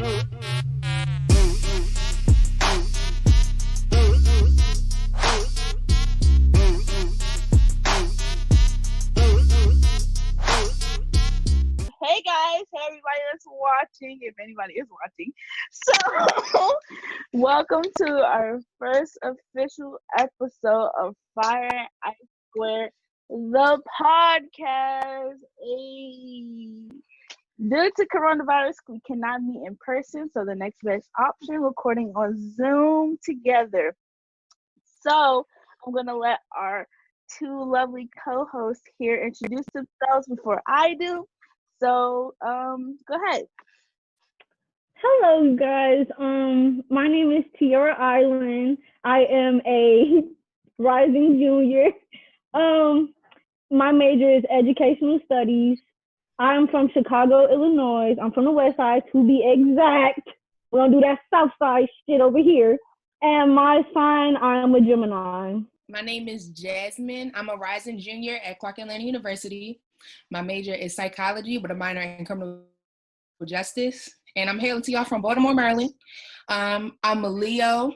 Hey guys, hey everybody that's watching, if anybody is watching. So, welcome to our first official episode of Fire and Ice², the podcast. Hey. Due to coronavirus, we cannot meet in person, so the next best option, recording on Zoom together. So, I'm going to let our two lovely co-hosts here introduce themselves before I do. So, go ahead. Hello, guys. My name is Tiara Island. I am a rising junior. My major is educational studies. I'm from Chicago, Illinois. I'm from the West Side, to be exact. We don't do that South Side shit over here. And my sign, I am a Gemini. My name is Jasmine. I'm a rising junior at Clark Atlanta University. My major is psychology with a minor in criminal justice. And I'm hailing to y'all from Baltimore, Maryland. I'm a Leo.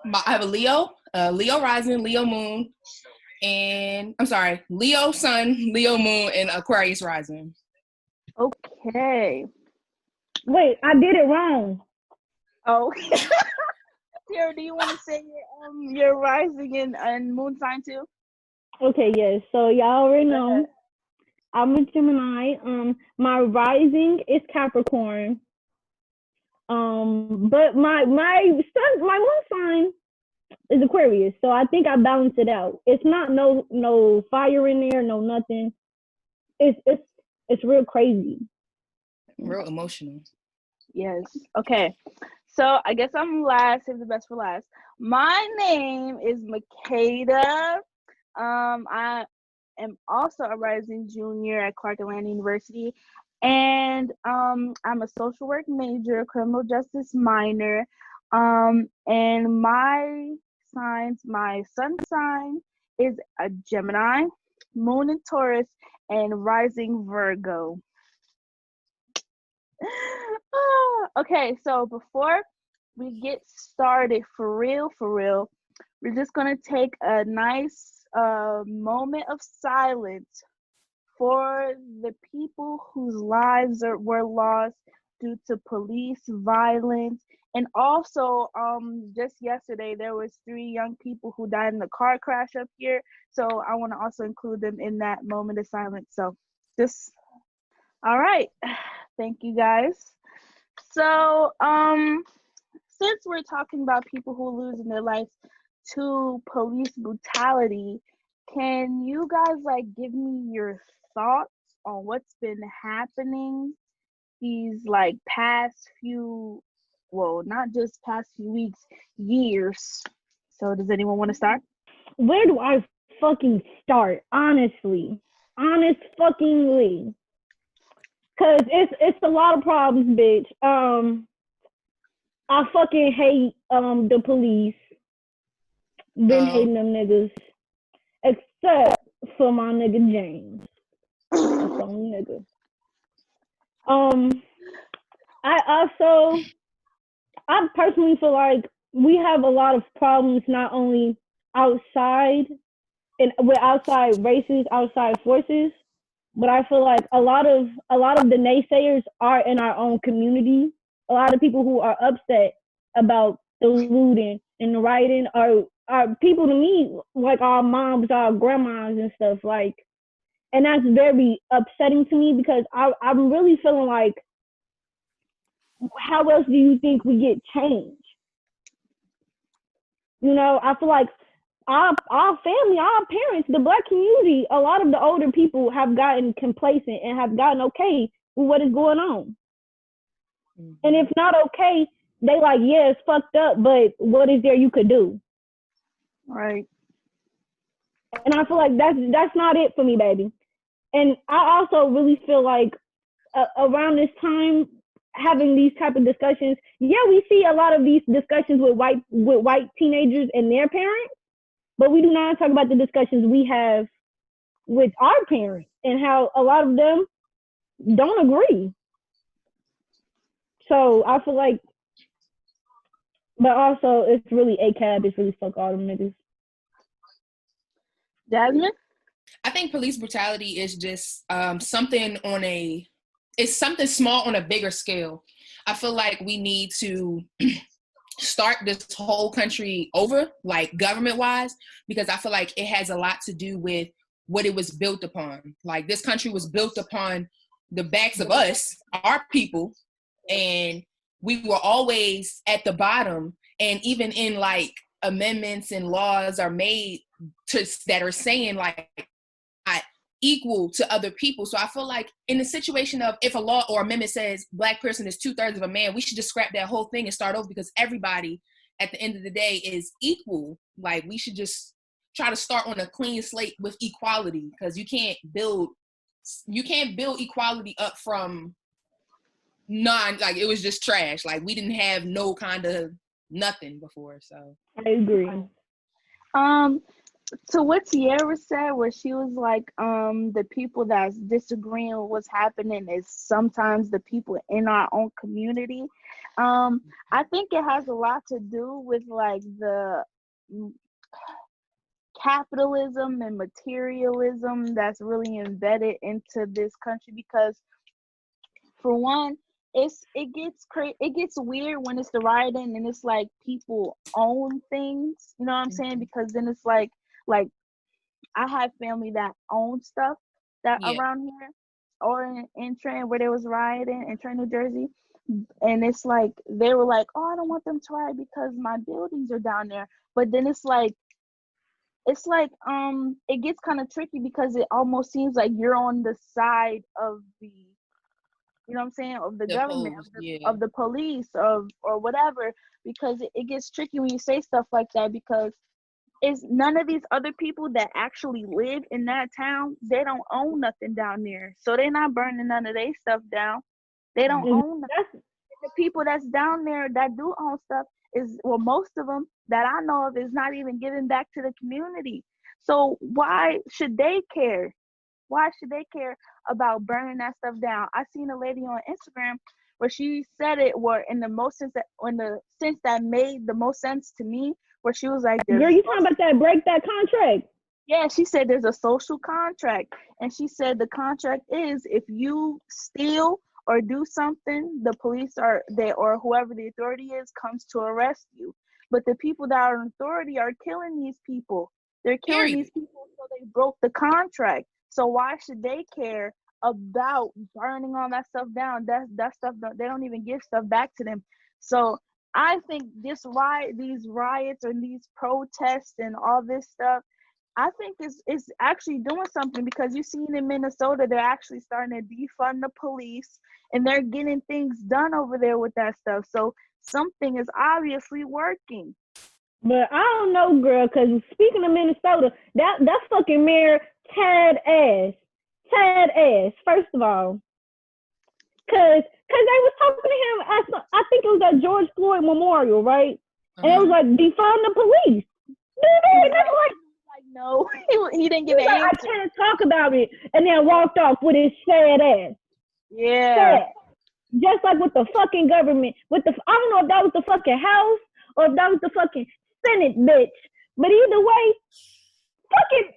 I have a Leo rising, Leo moon, and Leo sun, Leo moon, and Aquarius rising. Okay. Wait, I did it wrong. Oh. Tiara, do you want to say your rising and moon sign too? Okay, yes. So y'all already know. I'm a Gemini. My rising is Capricorn. But my moon sign is Aquarius. So I think I balanced it out. It's not no fire in there, no nothing. It's real crazy. Real emotional. Yes. Okay. So I guess I'm last. Save the best for last. My name is Makeda. I am also a rising junior at Clark Atlanta University, and I'm a social work major, criminal justice minor, and my sun sign is a Gemini, moon in Taurus, and rising Virgo. Okay, so before we get started for real, we're just gonna take a nice moment of silence for the people whose lives were lost due to police violence. And also, just yesterday, there was 3 young people who died in the car crash up here. So I want to also include them in that moment of silence. So all right. Thank you, guys. So, since we're talking about people who are losing their lives to police brutality, can you guys give me your thoughts on what's been happening these past few, well, not just past few weeks, years? So does anyone want to start? Where do I fucking start? Honestly. Honest fuckingly. Cause it's a lot of problems, bitch. I fucking hate the police. Been hating them niggas. Except for my nigga James. That's the only nigga. I personally feel like we have a lot of problems not only outside and with outside races, outside forces, but I feel like a lot of the naysayers are in our own community. A lot of people who are upset about the looting and the rioting are people to me like our moms, our grandmas and stuff, and that's very upsetting to me because I'm really feeling like, how else do you think we get change? You know, I feel like our family, our parents, the Black community, a lot of the older people have gotten complacent and have gotten okay with what is going on. Mm-hmm. And if not okay, they yeah, it's fucked up, but what is there you could do? Right. And I feel like that's not it for me, baby. And I also really feel like around this time, having these type of discussions, yeah, we see a lot of these discussions with white teenagers and their parents, but we do not talk about the discussions we have with our parents and how a lot of them don't agree. So I feel like, but also it's really ACAB. It's really fuck all them niggas. Jasmine? I think police brutality is just it's something small on a bigger scale. I feel like we need to start this whole country over, like government-wise, because I feel like it has a lot to do with what it was built upon. Like this country was built upon the backs of us, our people, and we were always at the bottom. And even in like amendments and laws are made that are saying like not equal to other people. So I feel like in the situation of if a law or amendment says Black person is 2/3 of a man, we should just scrap that whole thing and start over, because everybody at the end of the day is equal. Like we should just try to start on a clean slate with equality, because you can't build equality up from like it was just trash. Like we didn't have no kind of nothing before. So I agree. So what Tierra said, where she was like, the people that's disagreeing with what's happening is sometimes the people in our own community. I think it has a lot to do with like the capitalism and materialism that's really embedded into this country, because for one, it gets weird when it's the rioting and it's like people own things, you know what I'm saying? Because then it's like I have family that own stuff that around here or in Trenton, where there was rioting in Trenton, New Jersey. And it's like they were like, oh, I don't want them to riot because my buildings are down there. But then it's like it gets kind of tricky, because it almost seems like you're on the side of the, you know what I'm saying, of the government, of the police, or whatever, because it gets tricky when you say stuff like that, because it's none of these other people that actually live in that town, they don't own nothing down there. So they're not burning none of their stuff down. They don't own nothing. The people that's down there that do own stuff most of them that I know of is not even giving back to the community. So why should they care? Why should they care about burning that stuff down? I seen a lady on Instagram where she said it in the sense that made the most sense to me, where she was like, girl, you talking about that break that contract? Yeah, she said there's a social contract. And she said the contract is if you steal or do something, the police or whoever the authority is comes to arrest you. But the people that are in authority are killing these people. They're killing these people, so they broke the contract. So why should they care about burning all that stuff down? That stuff, they don't even give stuff back to them. So I think these riots and these protests and all this stuff, I think it's actually doing something, because you've seen in Minnesota, they're actually starting to defund the police and they're getting things done over there with that stuff. So something is obviously working. But I don't know, girl, because speaking of Minnesota, that fucking mayor Tad ass, first of all. Cause they was talking to him at, I think it was at George Floyd Memorial, right? And it was like, defund the police. Dude, like, no, he didn't give an answer. I can't talk about it. And then walked off with his sad ass. Yeah. Sad. Just like with the fucking government, I don't know if that was the fucking House or if that was the fucking Senate, bitch. But either way, fucking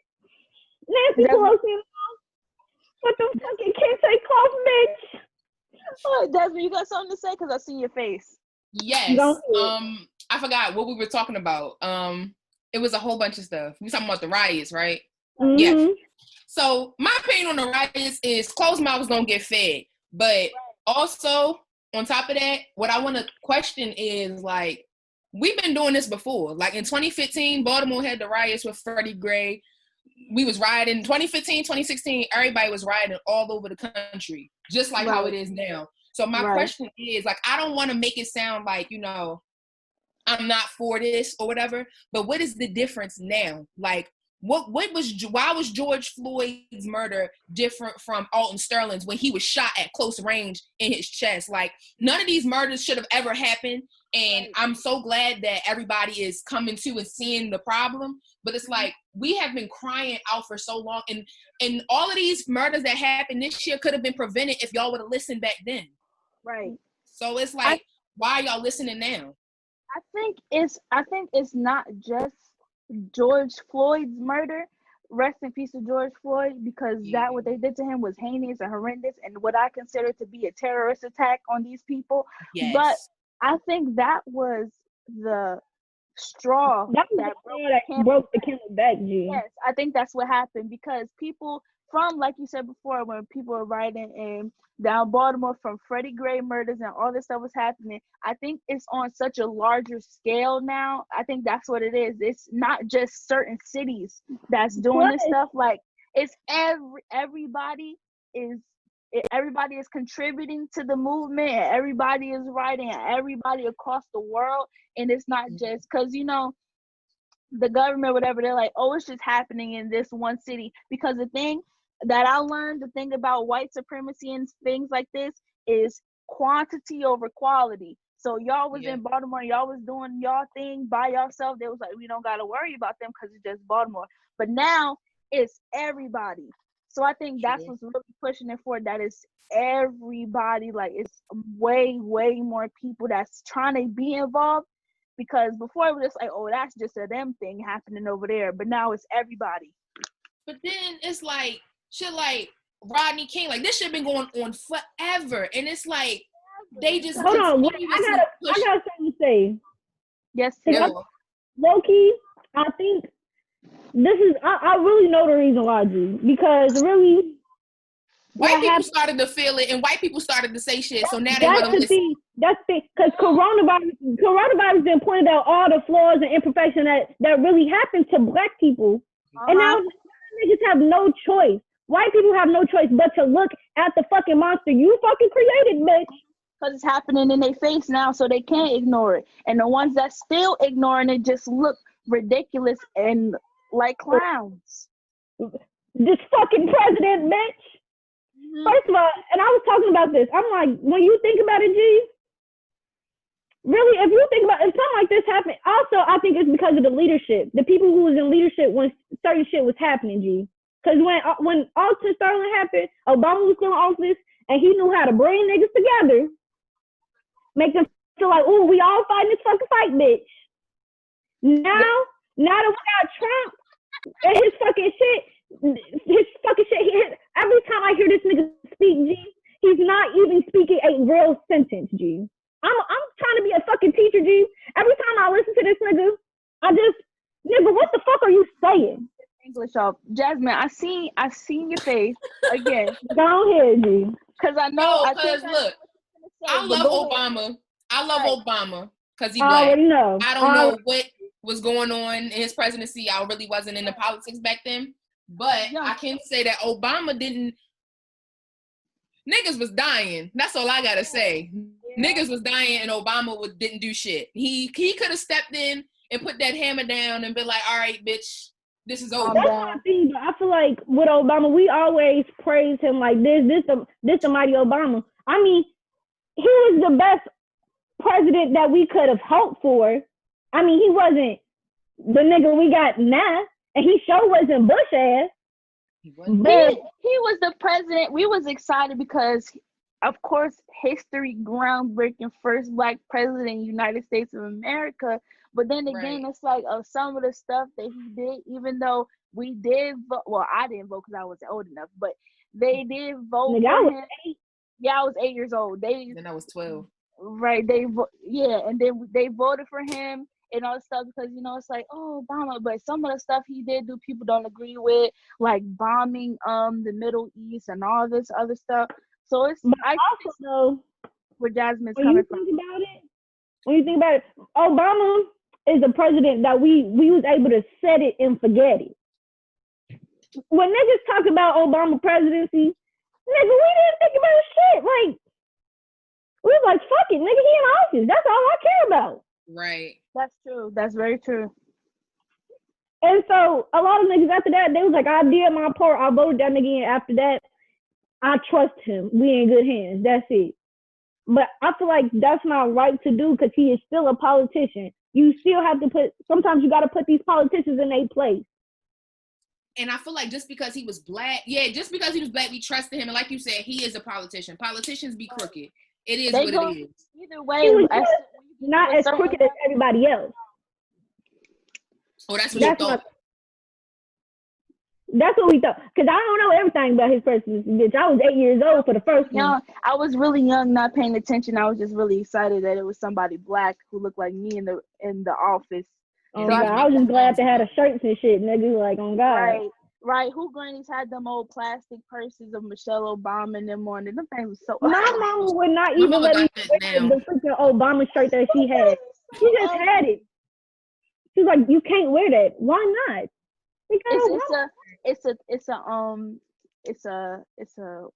Nancy Pelosi, what the fucking can't take off, bitch. Oh, Desmond, you got something to say? Because I see your face. Yes. I forgot what we were talking about. It was a whole bunch of stuff. We were talking about the riots, right? Mm-hmm. Yeah. So my opinion on the riots is closed mouths don't get fed. But also, on top of that, what I want to question is, like, we've been doing this before. Like in 2015, Baltimore had the riots with Freddie Gray. We was rioting 2015, 2016, everybody was rioting all over the country, just like how it is now. So my question is, like, I don't want to make it sound like, you know, I'm not for this or whatever, but what is the difference now? Like, why was George Floyd's murder different from Alton Sterling's when he was shot at close range in his chest? Like, none of these murders should have ever happened. And I'm so glad that everybody is coming to and seeing the problem. But it's like, we have been crying out for so long. And all of these murders that happened this year could have been prevented if y'all would have listened back then. Right. So it's like, why are y'all listening now? I think it's not just George Floyd's murder. Rest in peace to George Floyd, because that what they did to him was heinous and horrendous, and what I consider to be a terrorist attack on these people. But Yes. I think that was the straw That was that the straw that broke the camel back, G. Yes, I think that's what happened, because people from, like you said before, when people were riding in down Baltimore from Freddie Gray murders and all this stuff was happening, I think it's on such a larger scale now. I think that's what it is. It's not just certain cities that's doing this stuff. Like, it's everybody is everybody is contributing to the movement, and everybody is writing, and everybody across the world. And it's not just because, the government, whatever, they're like, oh, it's just happening in this one city. Because the thing that I learned, the thing about white supremacy and things like this is quantity over quality. So y'all was in Baltimore, y'all was doing y'all thing by yourself. They was like, we don't got to worry about them because it's just Baltimore. But now it's everybody. So I think that's what's really pushing it forward. That is everybody. Like, it's way, way more people that's trying to be involved. Because before it was just like, oh, that's just a them thing happening over there. But now it's everybody. But then it's like, shit like Rodney King. Like, this shit been going on forever. And it's like, they just hold on. I got something to say. Yes, Low-key, I think this is, I really know the reason why, G. Because really, white people started to feel it, and white people started to say shit. So now they want to listen. That's the thing. Because coronavirus then pointed out all the flaws and imperfections that really happened to black people. And now niggas have no choice. White people have no choice but to look at the fucking monster you fucking created, bitch. Because it's happening in their face now, so they can't ignore it. And the ones that still ignoring it just look ridiculous and like clowns. This fucking president, bitch. First of all, and I was talking about this, I'm like, when you think about it, G, really, if you think about it, if something like this happened, also, I think it's because of the leadership. The people who was in leadership when certain shit was happening, G. Because when Alton Sterling happened, Obama was still in office, and he knew how to bring niggas together, make them feel like, ooh, we all fighting this fucking fight, bitch. Now that we got Trump and his fucking shit, every time I hear this nigga speak, G, he's not even speaking a real sentence, G. I'm trying to be a fucking teacher, G. Every time I listen to this nigga, nigga, what the fuck are you saying? English off. Jasmine, I seen your face again. Go ahead, G. Because I know. Because look, I love Obama. I love Obama because he's black. I already know. I don't know what was going on in his presidency. I really wasn't into politics back then. But I can say that Obama didn't. Niggas was dying. That's all I gotta say. Niggas was dying, and Obama didn't do shit. He could have stepped in and put that hammer down and been like, "All right, bitch, this is over." That's my thing. But I feel like with Obama, we always praise him like this the mighty Obama. I mean, he was the best president that we could have hoped for. I mean, he wasn't the nigga we got now. And he sure wasn't Bush ass. He was the president. We was excited because, of course, history groundbreaking first black president in the United States of America. But then again, it's like some of the stuff that he did, even though we did vote. Well, I didn't vote because I wasn't old enough, but they did vote for him. Yeah, I was 8 years old. Then I was 12. Right. And then they voted for him. And all this stuff because, it's like, oh, Obama. But some of the stuff he did do people don't agree with, like bombing the Middle East and all this other stuff. So it's, but I also know where Jasmine's coming from. When you think about it, Obama is a president that we was able to set it and forget it. When niggas talk about Obama presidency, nigga, we didn't think about shit. Like, we was like, fuck it, nigga, he in office. That's all I care about. Right. That's true. That's very true. And so a lot of niggas after that, they was like, I did my part. I voted that nigga in. After that, I trust him. We in good hands. That's it. But I feel like that's not right to do because he is still a politician. You still have to sometimes you got to put these politicians in their place. And I feel like just because he was black, we trusted him. And like you said, he is a politician. Politicians be crooked. It is They what it go is. either He way. was As just when you get to not a as certain crooked as level, everybody else. Oh, that's what you That's thought. that's what we thought. Cause I don't know everything about his person, bitch. I was 8 years old for the first one. young. I was really young, not paying attention. I was just really excited that it was somebody black who looked like me in the office. Oh And So he I, was God, I was making just glad friends they with had him. a shirts and shit, nigga. Like, on God. right. Who grannies had them old plastic purses of Michelle Obama and them on it? Them things was so My ugly. mama would not My even mama let me got that wear now. the freaking Obama shirt that she had. So She just had it. She was like, "You can't wear that. Why not?" It's Because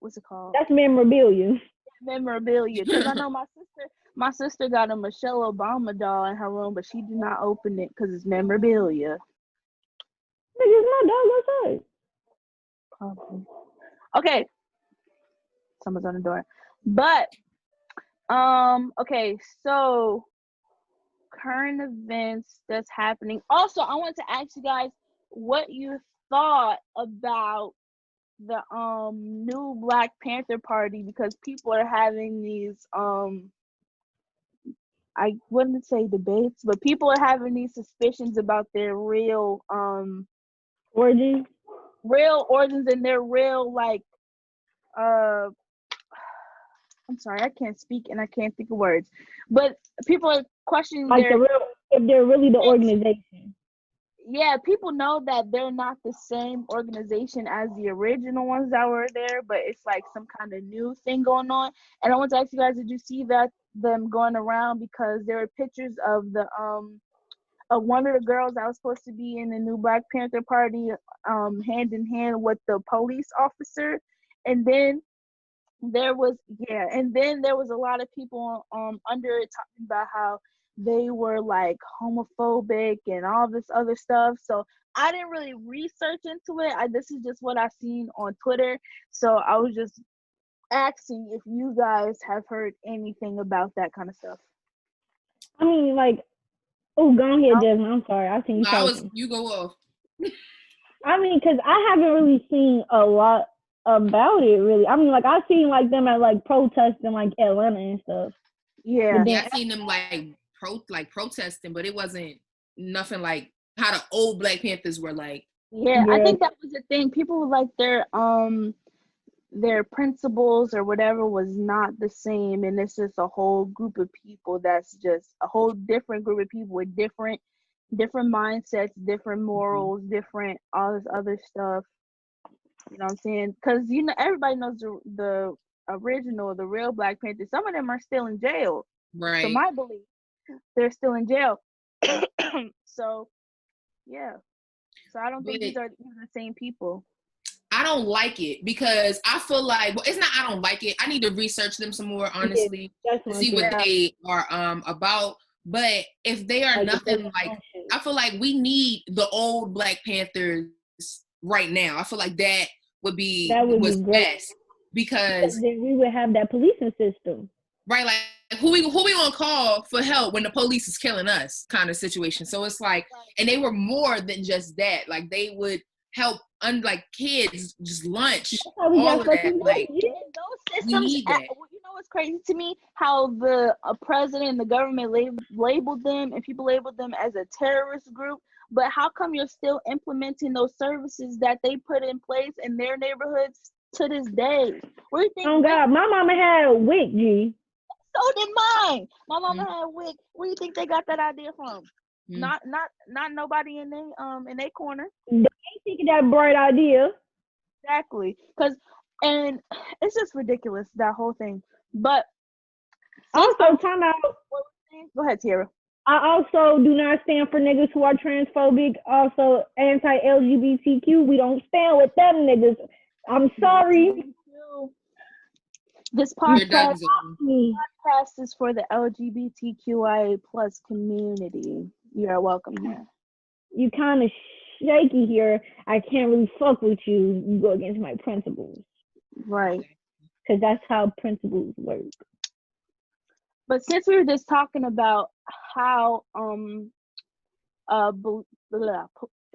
what's it called? that's memorabilia. Memorabilia. Because I know my sister got a Michelle Obama doll in her room, but she did not open it because it's memorabilia. Nigga, it's my dog outside. Probably. Okay, someone's on the door. But okay, so current events that's happening. Also, I want to ask you guys what you thought about the new Black Panther Party, because people are having these I wouldn't say debates, but people are having these suspicions about their Origin. real origins and their real like uh I'm sorry, I can't speak and I can't think of words. But people are questioning Like their if they're really the organization. yeah, people know that they're not the same organization as the original ones that were there, but it's like some kind of new thing going on. And I want to ask you guys, did you see that them going around, because there were pictures of the of one of the girls that was supposed to be in the new Black Panther Party hand in hand with the police officer, and then there was a lot of people under it talking about how they were like homophobic and all this other stuff. So I didn't really research into it. This is just what I seen on Twitter. So I was just asking if you guys have heard anything about that kind of stuff. I mean, like, oh, go ahead, No? Jasmine. I'm sorry. I think you talking. You go off. I mean, because I haven't really seen a lot about it, really. I mean, like, I've seen, like, them at, like, protests in, like, Atlanta and stuff. Yeah. But Yeah, then, I seen them like protesting, but it wasn't nothing like how the old Black Panthers were like. Yeah, I yeah, think that was the thing. People were like their principles or whatever was not the same, and it's just a whole group of people that's just a whole different group of people with different mindsets, different morals, different all this other stuff. You know what I'm saying? Because everybody knows the original, the real Black Panthers. Some of them are still in jail. To Right. my belief, they're still in jail. So yeah. So I don't think But these are even the same people. I don't like it because I feel like, well, it's not I don't like it. I need to research them some more, yeah, honestly, that's to one see too. what Yeah. they are about. But if they are Like, nothing like, I feel like we need the old Black Panthers right now. I feel like that would be that would be was great. best Because because then we would have that policing system. right, like who we gonna call for help when the police is killing us, kind of situation. So it's like, and they were more than just that. Like they would help, unlike kids, just lunch, That's how we all got of that. fucking Like And those we systems, need that. you know what's crazy to me? How the president and the government labeled them, and people labeled them as a terrorist group. But how come you're still implementing those services that they put in place in their neighborhoods to this day? Where do you think Oh WIC? God, my mama had WIC, G. So did mine. My mama had WIC. Where do you think they got that idea from? Mm. Not nobody in their corner. They ain't thinking that bright idea. Exactly. And it's just ridiculous, that whole thing. But Also, time out. go ahead, Tierra. I also do not stand for niggas who are transphobic, also anti-LGBTQ. We don't stand with them niggas. I'm sorry. This You're podcast, done, Zoe. is for the LGBTQIA plus community. You are welcome here. You kind of shaky here. I can't really fuck with you. You go against my principles. Right. Because that's how principles work. But since we were just talking about how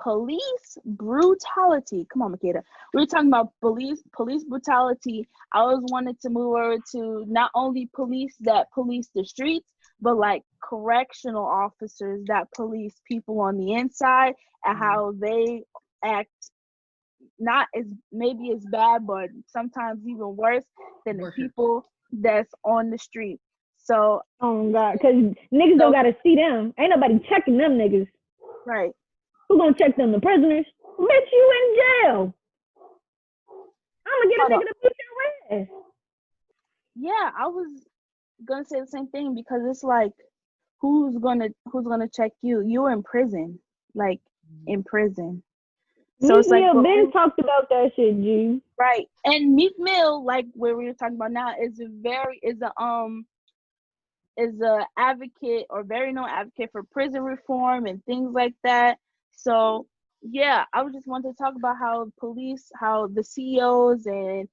police brutality. Come on, Makeda. We were talking about police brutality. I always wanted to move over to not only police that police the streets, but like correctional officers that police people on the inside and how they act not as maybe as bad, but sometimes even worse than the people that's on the street. So, oh God, because niggas don't gotta see them. Ain't nobody checking them niggas. Right. Who gonna check them? The prisoners? Bitch, you in jail. I'm gonna get a nigga to beat your ass. Yeah, I was gonna say the same thing because it's like, who's gonna check you? You're in prison, like in prison. So it's like Ben talked about that shit, G. Right, and Meek Mill, like where we were talking about now, is a advocate or very known advocate for prison reform and things like that. So yeah, I was just wanted to talk about how the CEOs and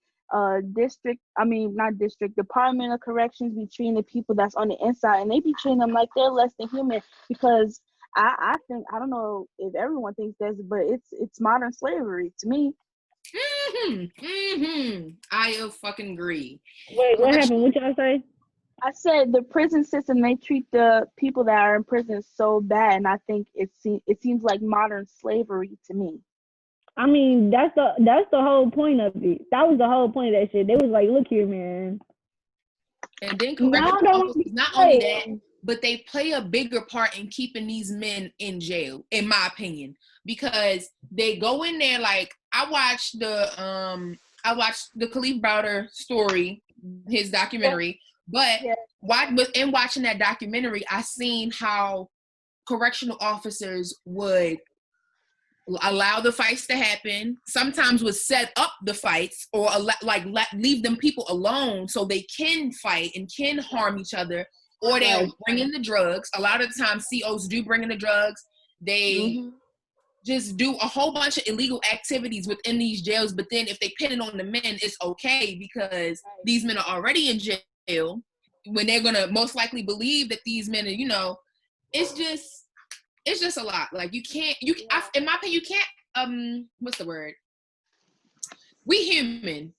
Department of Corrections be treating the people that's on the inside, and they be treating them like they're less than human because I think, I don't know if everyone thinks this, but it's modern slavery to me. I fucking agree. Wait, what happened? What y'all say? I said the prison system, they treat the people that are in prison so bad, and I think it seems like modern slavery to me. I mean, that's the whole point of it. That was the whole point of that shit. They was like, look here, man. And then not only that, but they play a bigger part in keeping these men in jail, in my opinion, because they go in there like I watched the Khalif Browder story, his documentary. But in watching that documentary, I seen how correctional officers would allow the fights to happen. Sometimes would set up the fights or leave them people alone so they can fight and can harm each other. Or they'll bring in the drugs. A lot of the time, COs do bring in the drugs. They just do a whole bunch of illegal activities within these jails. But then if they pin it on the men, it's okay because these men are already in jail. When they're gonna most likely believe that these men are, it's just a lot. Like in my opinion, you can't. What's the word? We human.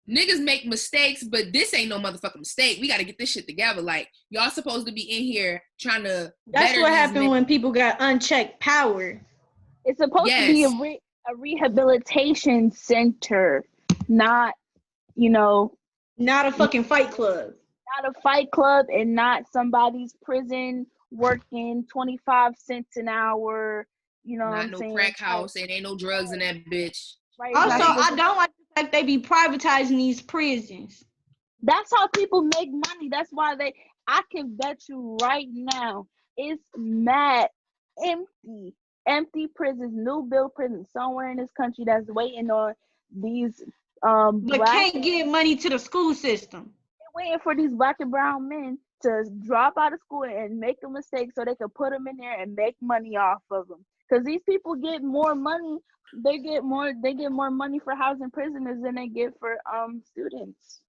Niggas make mistakes, but this ain't no motherfucking mistake. We got to get this shit together. Like, y'all supposed to be in here trying to. That's what happened when people got unchecked power. It's supposed to be a rehabilitation center, not, not a fucking fight club. Not a fight club, and not somebody's prison working 25 cents an hour. You know, not no crack house, and ain't no drugs in that bitch. Right. Also, I don't like the fact they be privatizing these prisons. That's how people make money. That's why I can bet you right now, it's mad empty prisons, new build prisons somewhere in this country that's waiting on these but can't give money to the school system. They're waiting for these black and brown men to drop out of school and make a mistake so they can put them in there and make money off of them. Because these people get more money. They get more money for housing prisoners than they get for students.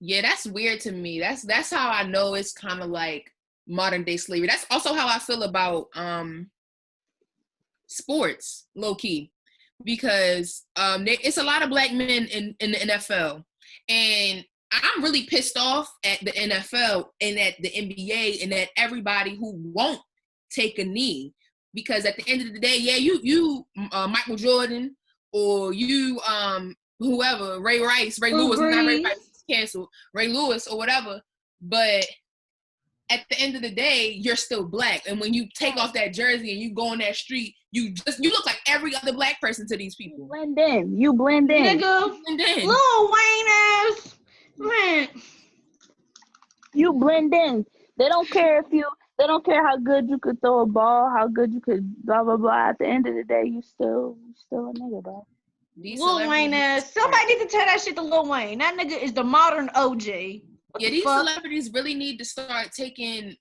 Yeah, that's weird to me. That's how I know it's kind of like modern day slavery. That's also how I feel about sports, low key, because it's a lot of black men in the NFL, and I'm really pissed off at the NFL and at the NBA and at everybody who won't take a knee. Because at the end of the day, you Michael Jordan or you whoever, Ray Lewis, not Ray Rice, canceled, Ray Lewis or whatever. But at the end of the day, you're still black. And when you take off that jersey and you go on that street, you look like every other black person to these people. You blend in. Nigga, Lil Wayne ass. Man. You blend in. They don't care how good you could throw a ball, how good you could blah blah blah. At the end of the day, you still a nigga, bro. Lil Wayne ass. Somebody need to tell that shit to Lil Wayne. That nigga is the modern OJ. These celebrities really need to start using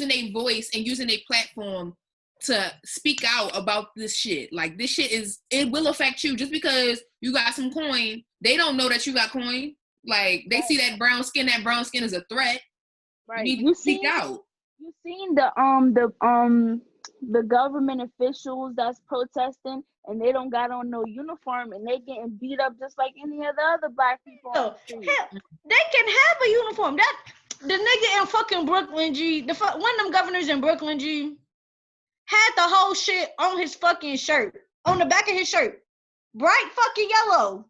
their voice and using their platform to speak out about this shit. Like, this shit it will affect you. Just because you got some coin, they don't know that you got coin. Like, they see that brown skin is a threat. Right. You need to speak out. You seen the government officials that's protesting and they don't got on no uniform and they getting beat up just like any of the other black people on the street. Hell, they can have a uniform. That the nigga in fucking Brooklyn, G, one of them governors in Brooklyn, G, had the whole shit on his fucking shirt, on the back of his shirt, bright fucking yellow.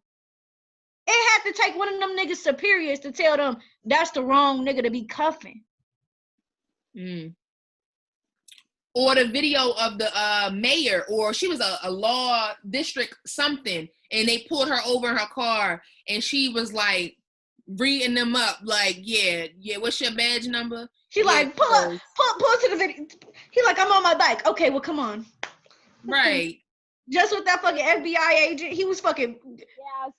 It had to take one of them niggas superiors to tell them that's the wrong nigga to be cuffing. Or the video of the mayor, or she was a law district something, and they pulled her over in her car, and she was like reading them up, like, yeah, what's your badge number? She like, pull to the video. He like, I'm on my bike. Okay, well, come on. Right. Just with that fucking FBI agent, he was fucking.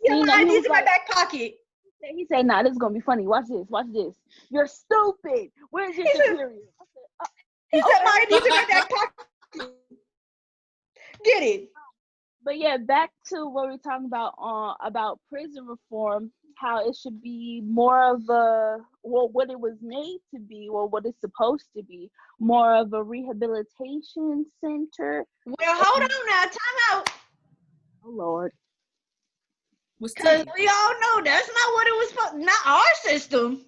Yeah, my ID's in my back pocket. He said, "Nah, this is gonna be funny. Watch this. You're stupid. Where's your superior?" He said, "My ID's in my back pocket." Get it. But yeah, back to what we're talking about prison reform. How it should be more of what it was made to be, or what it's supposed to be, more of a rehabilitation center. Well, hold on now, time out. Oh Lord. Because we all know that's not what it was for. Not our system.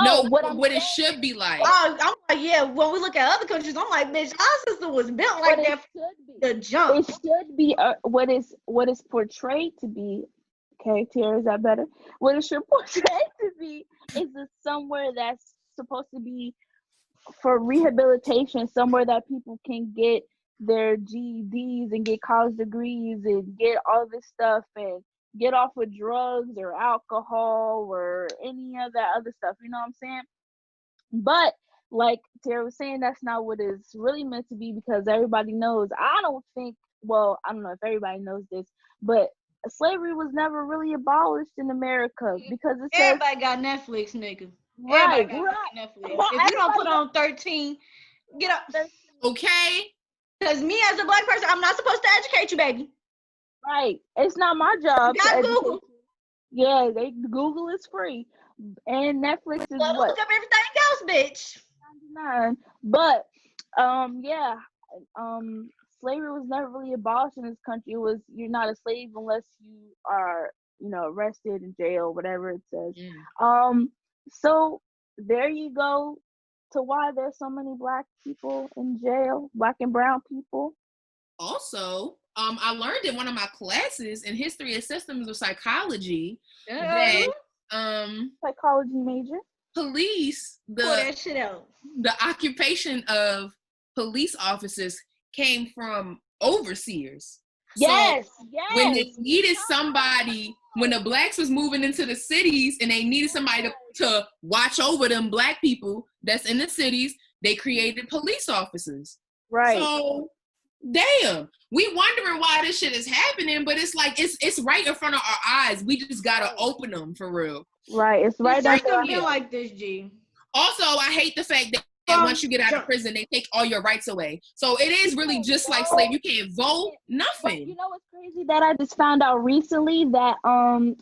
No, what it should be like. I'm like, yeah, when we look at other countries, I'm like, bitch, our system was built like that. The jump. It should be what is portrayed to be. Okay, Tara, is that better? What it should portray to be is somewhere that's supposed to be for rehabilitation, somewhere that people can get their GEDs and get college degrees and get all this stuff and get off of drugs or alcohol or any of that other stuff. You know what I'm saying? But like Tara was saying, that's not what it's really meant to be, because everybody knows. I don't know if everybody knows this, but slavery was never really abolished in America, because it says everybody got Netflix, nigga. Right, everybody got Netflix. If you don't put on 13, get up. Okay. Because me as a black person, I'm not supposed to educate you, baby. Right. It's not my job. Got Google. Yeah, Google is free, and Netflix is what? Look up everything else, bitch. 99. But slavery was never really abolished in this country. It was, you're not a slave unless you are, arrested in jail, whatever it says. So there you go to why there's so many black people in jail, black and brown people. Also, I learned in one of my classes in history of systems of psychology that psychology major. Police, the occupation of police officers came from overseers. Yes, so when they needed somebody, when the blacks was moving into the cities and they needed somebody to watch over them black people that's in the cities, they created police officers. Right. So damn, we wondering why this shit is happening, but it's like it's right in front of our eyes. We just gotta open them for real. Right, it's right there. Like this, G. Also, I hate the fact that once you get out of prison, they take all your rights away. So it is really just like slave. You can't vote, nothing. You know what's crazy that I just found out recently that I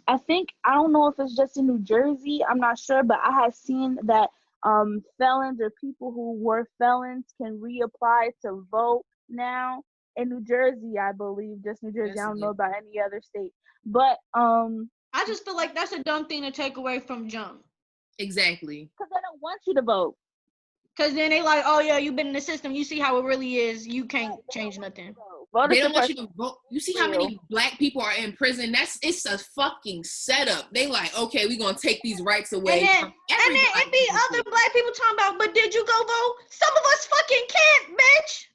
don't know if it's just in New Jersey, I'm not sure, but I have seen that felons or people who were felons can reapply to vote now in New Jersey, I believe. Just New Jersey. I don't know about any other state. But I just feel like that's a dumb thing to take away from jump. Exactly. Because they don't want you to vote. Because then they like, oh yeah, you've been in the system. You see how it really is. You can't change nothing. They don't want you to vote. You see how many black people are in prison? It's a fucking setup. They like, okay, we're going to take these rights away. And then it be other black people talking about, but did you go vote? Some of us fucking can't, bitch.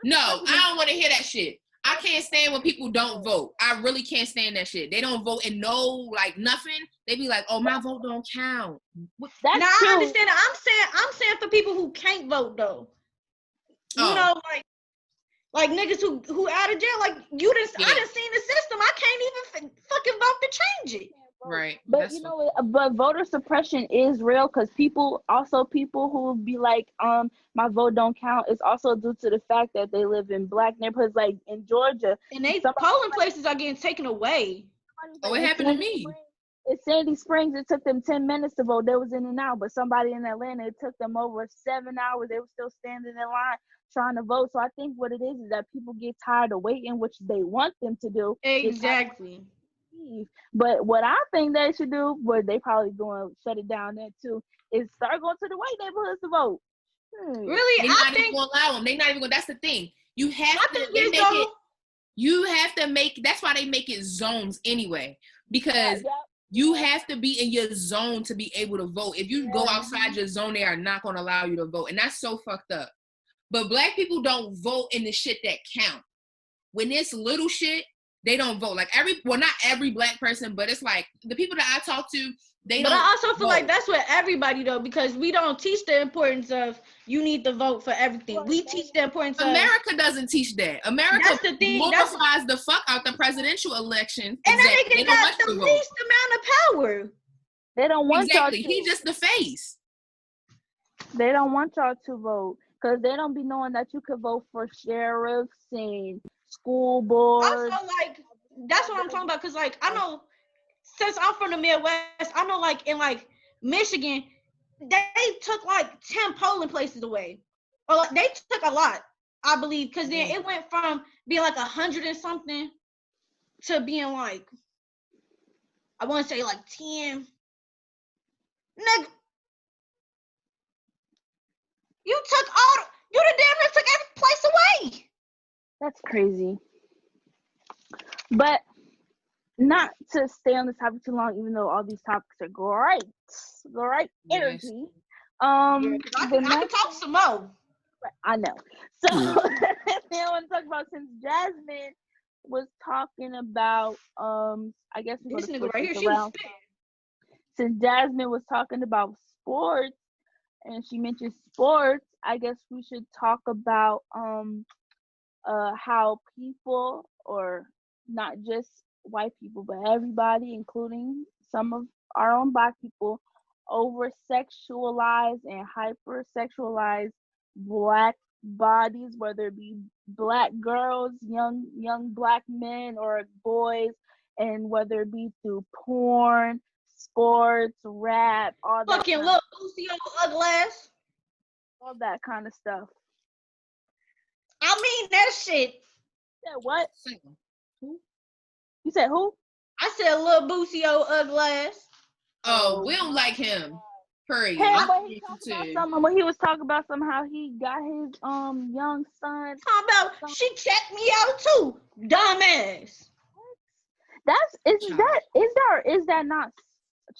No, I don't want to hear that shit. I can't stand when people don't vote. I really can't stand that shit. They don't vote and nothing. They be like, oh, my vote don't count. That's true. I understand that. I'm saying for people who can't vote though. You know, like niggas who out of jail, like I done seen the system. I can't even fucking vote to change it. Right. But but voter suppression is real, because people who be like, my vote don't count, is also due to the fact that they live in black neighborhoods, like in Georgia. And polling places are getting taken away. Oh, it happened to me. In Sandy Springs, it took them 10 minutes to vote. They was in and out. But somebody in Atlanta, it took them over 7 hours. They were still standing in line trying to vote. So I think what it is that people get tired of waiting, which they want them to do. Exactly. But what I think they should do, but they probably going to shut it down there too, is start going to the white neighborhoods to vote. Really, They're not even gonna allow them. They're not even gonna. That's the thing. You have to. They make it. You have to make. That's why they make it zones anyway, because you have to be in your zone to be able to vote. If you go outside your zone, they are not gonna allow you to vote, and that's so fucked up. But black people don't vote in the shit that count. When it's little shit, they don't vote. Like not every black person, but it's like the people that I talk to, they don't. But I also feel like that's with everybody though, because we don't teach the importance of you need to vote for everything. We teach the importance of America doesn't teach that. America glorifies the fuck out the presidential election. And they got the least amount of power. They don't want y'all to. He's just the face. They don't want y'all to vote because they don't be knowing that you could vote for sheriffs and school boards. Also, like, that's what I'm talking about. Cause like I know, since I'm from the Midwest, I know like in like Michigan, they took like 10 polling places away. Or like, they took a lot, I believe, because then it went from being like 100 and something to being like, I want to say like 10. Nigga, you the damn near took every place away. That's crazy. But not to stay on this topic too long, even though all these topics are great energy. I can talk some more. I know. So I want to talk about, since Jasmine was talking about I guess we're this gonna nigga right here, she around. Since Jasmine was talking about sports and she mentioned sports, I guess we should talk about how people, or not just white people, but everybody, including some of our own black people, over sexualize and hypersexualize black bodies, whether it be black girls, young black men or boys, and whether it be through porn, sports, rap, all that fucking little Lucio ugly ass, all that kind of stuff. I mean that shit. You said what? Who? You said who? I said Lil Boosie ugly ass. Oh, we don't like him. Period. When he was talking about somehow he got his young son. Talking about she checked me out too, dumbass. Is that not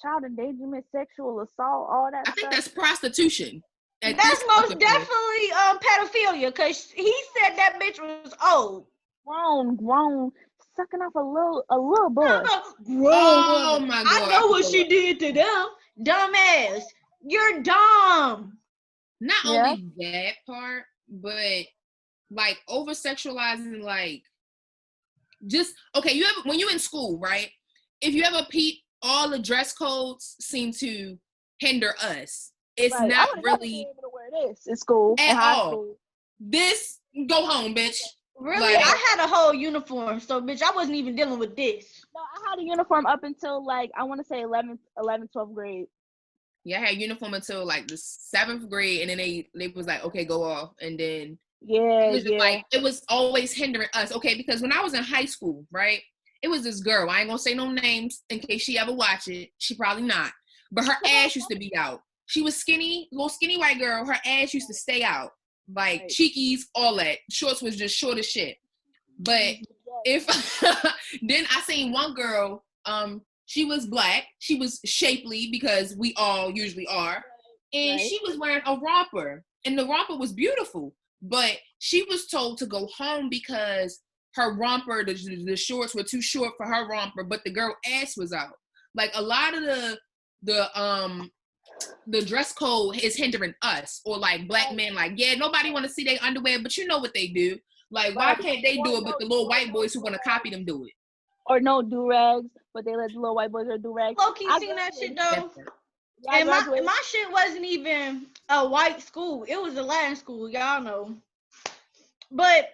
child endangerment, sexual assault, all that? I think that's prostitution. That's most definitely pedophilia, cause he said that bitch was old. Grown, sucking off a little boy. Oh my God! I know what she did to them, dumbass. You're dumb. Not only that part, but like over sexualizing, like just okay. When you're in school, right? If you ever peep, all the dress codes seem to hinder us. It's not really able to wear this in school at all. School. This go home, bitch. Really, like, I had a whole uniform, so bitch, I wasn't even dealing with this. No, I had a uniform up until like I want to say 11th, 12th grade. Yeah, I had uniform until like the 7th grade, and then they was like, okay, go off, and then it was always hindering us. Okay, because when I was in high school, right, it was this girl. I ain't gonna say no names in case she ever watch it. She probably not, but her ass used to be out. She was skinny, little skinny white girl. Her ass used to stay out, like cheekies, all that. Shorts was just short as shit. But if then I seen one girl, she was black. She was shapely because we all usually are, and she was wearing a romper, and the romper was beautiful. But she was told to go home because her romper, the shorts were too short for her romper, but the girl ass was out. Like a lot of the dress code is hindering us, or like black men, like, yeah, nobody want to see their underwear, but you know what they do. Like, why can't they do it, but the little white boys who want to copy them do it? Or no do-rags, but they let the little white boys wear do-rags. Low-key seen that shit, though. And my shit wasn't even a white school. It was a Latin school, y'all know. But,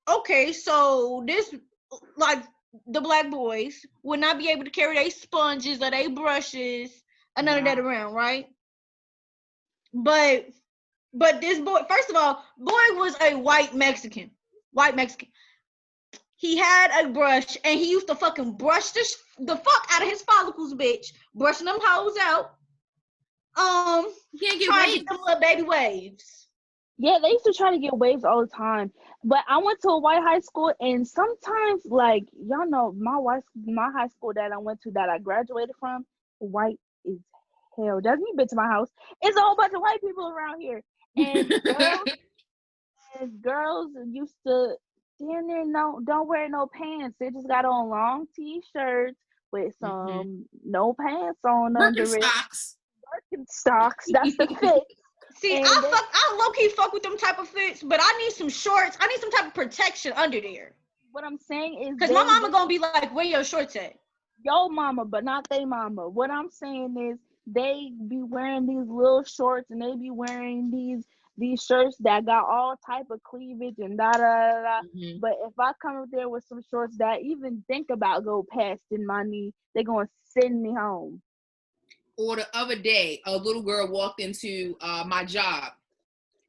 okay, so this, like, the black boys would not be able to carry their sponges or their brushes or none of that around, right? But this boy, first of all, boy was a white Mexican. White Mexican. He had a brush and he used to fucking brush the fuck out of his follicles, bitch. Brushing them hoes out. Trying to get them little baby waves. Yeah, they used to try to get waves all the time. But I went to a white high school, and sometimes, like, y'all know, my high school that I went to, that I graduated from, white is hell. Doesn't even been to my house. It's a whole bunch of white people around here, and girls used to damn near don't wear no pants. They just got on long t-shirts with some no pants on under it. Birkenstocks. That's the fit. See, I low-key fuck with them type of fits, but I need some shorts. I need some type of protection under there. What I'm saying is, because my mama gonna be like, where your shorts at? Yo mama, but not they mama. What I'm saying is, they be wearing these little shorts, and they be wearing these shirts that got all type of cleavage and da da da da. But if I come up there with some shorts that even think about go past in my knee, they gonna send me home. Or the other day, a little girl walked into my job,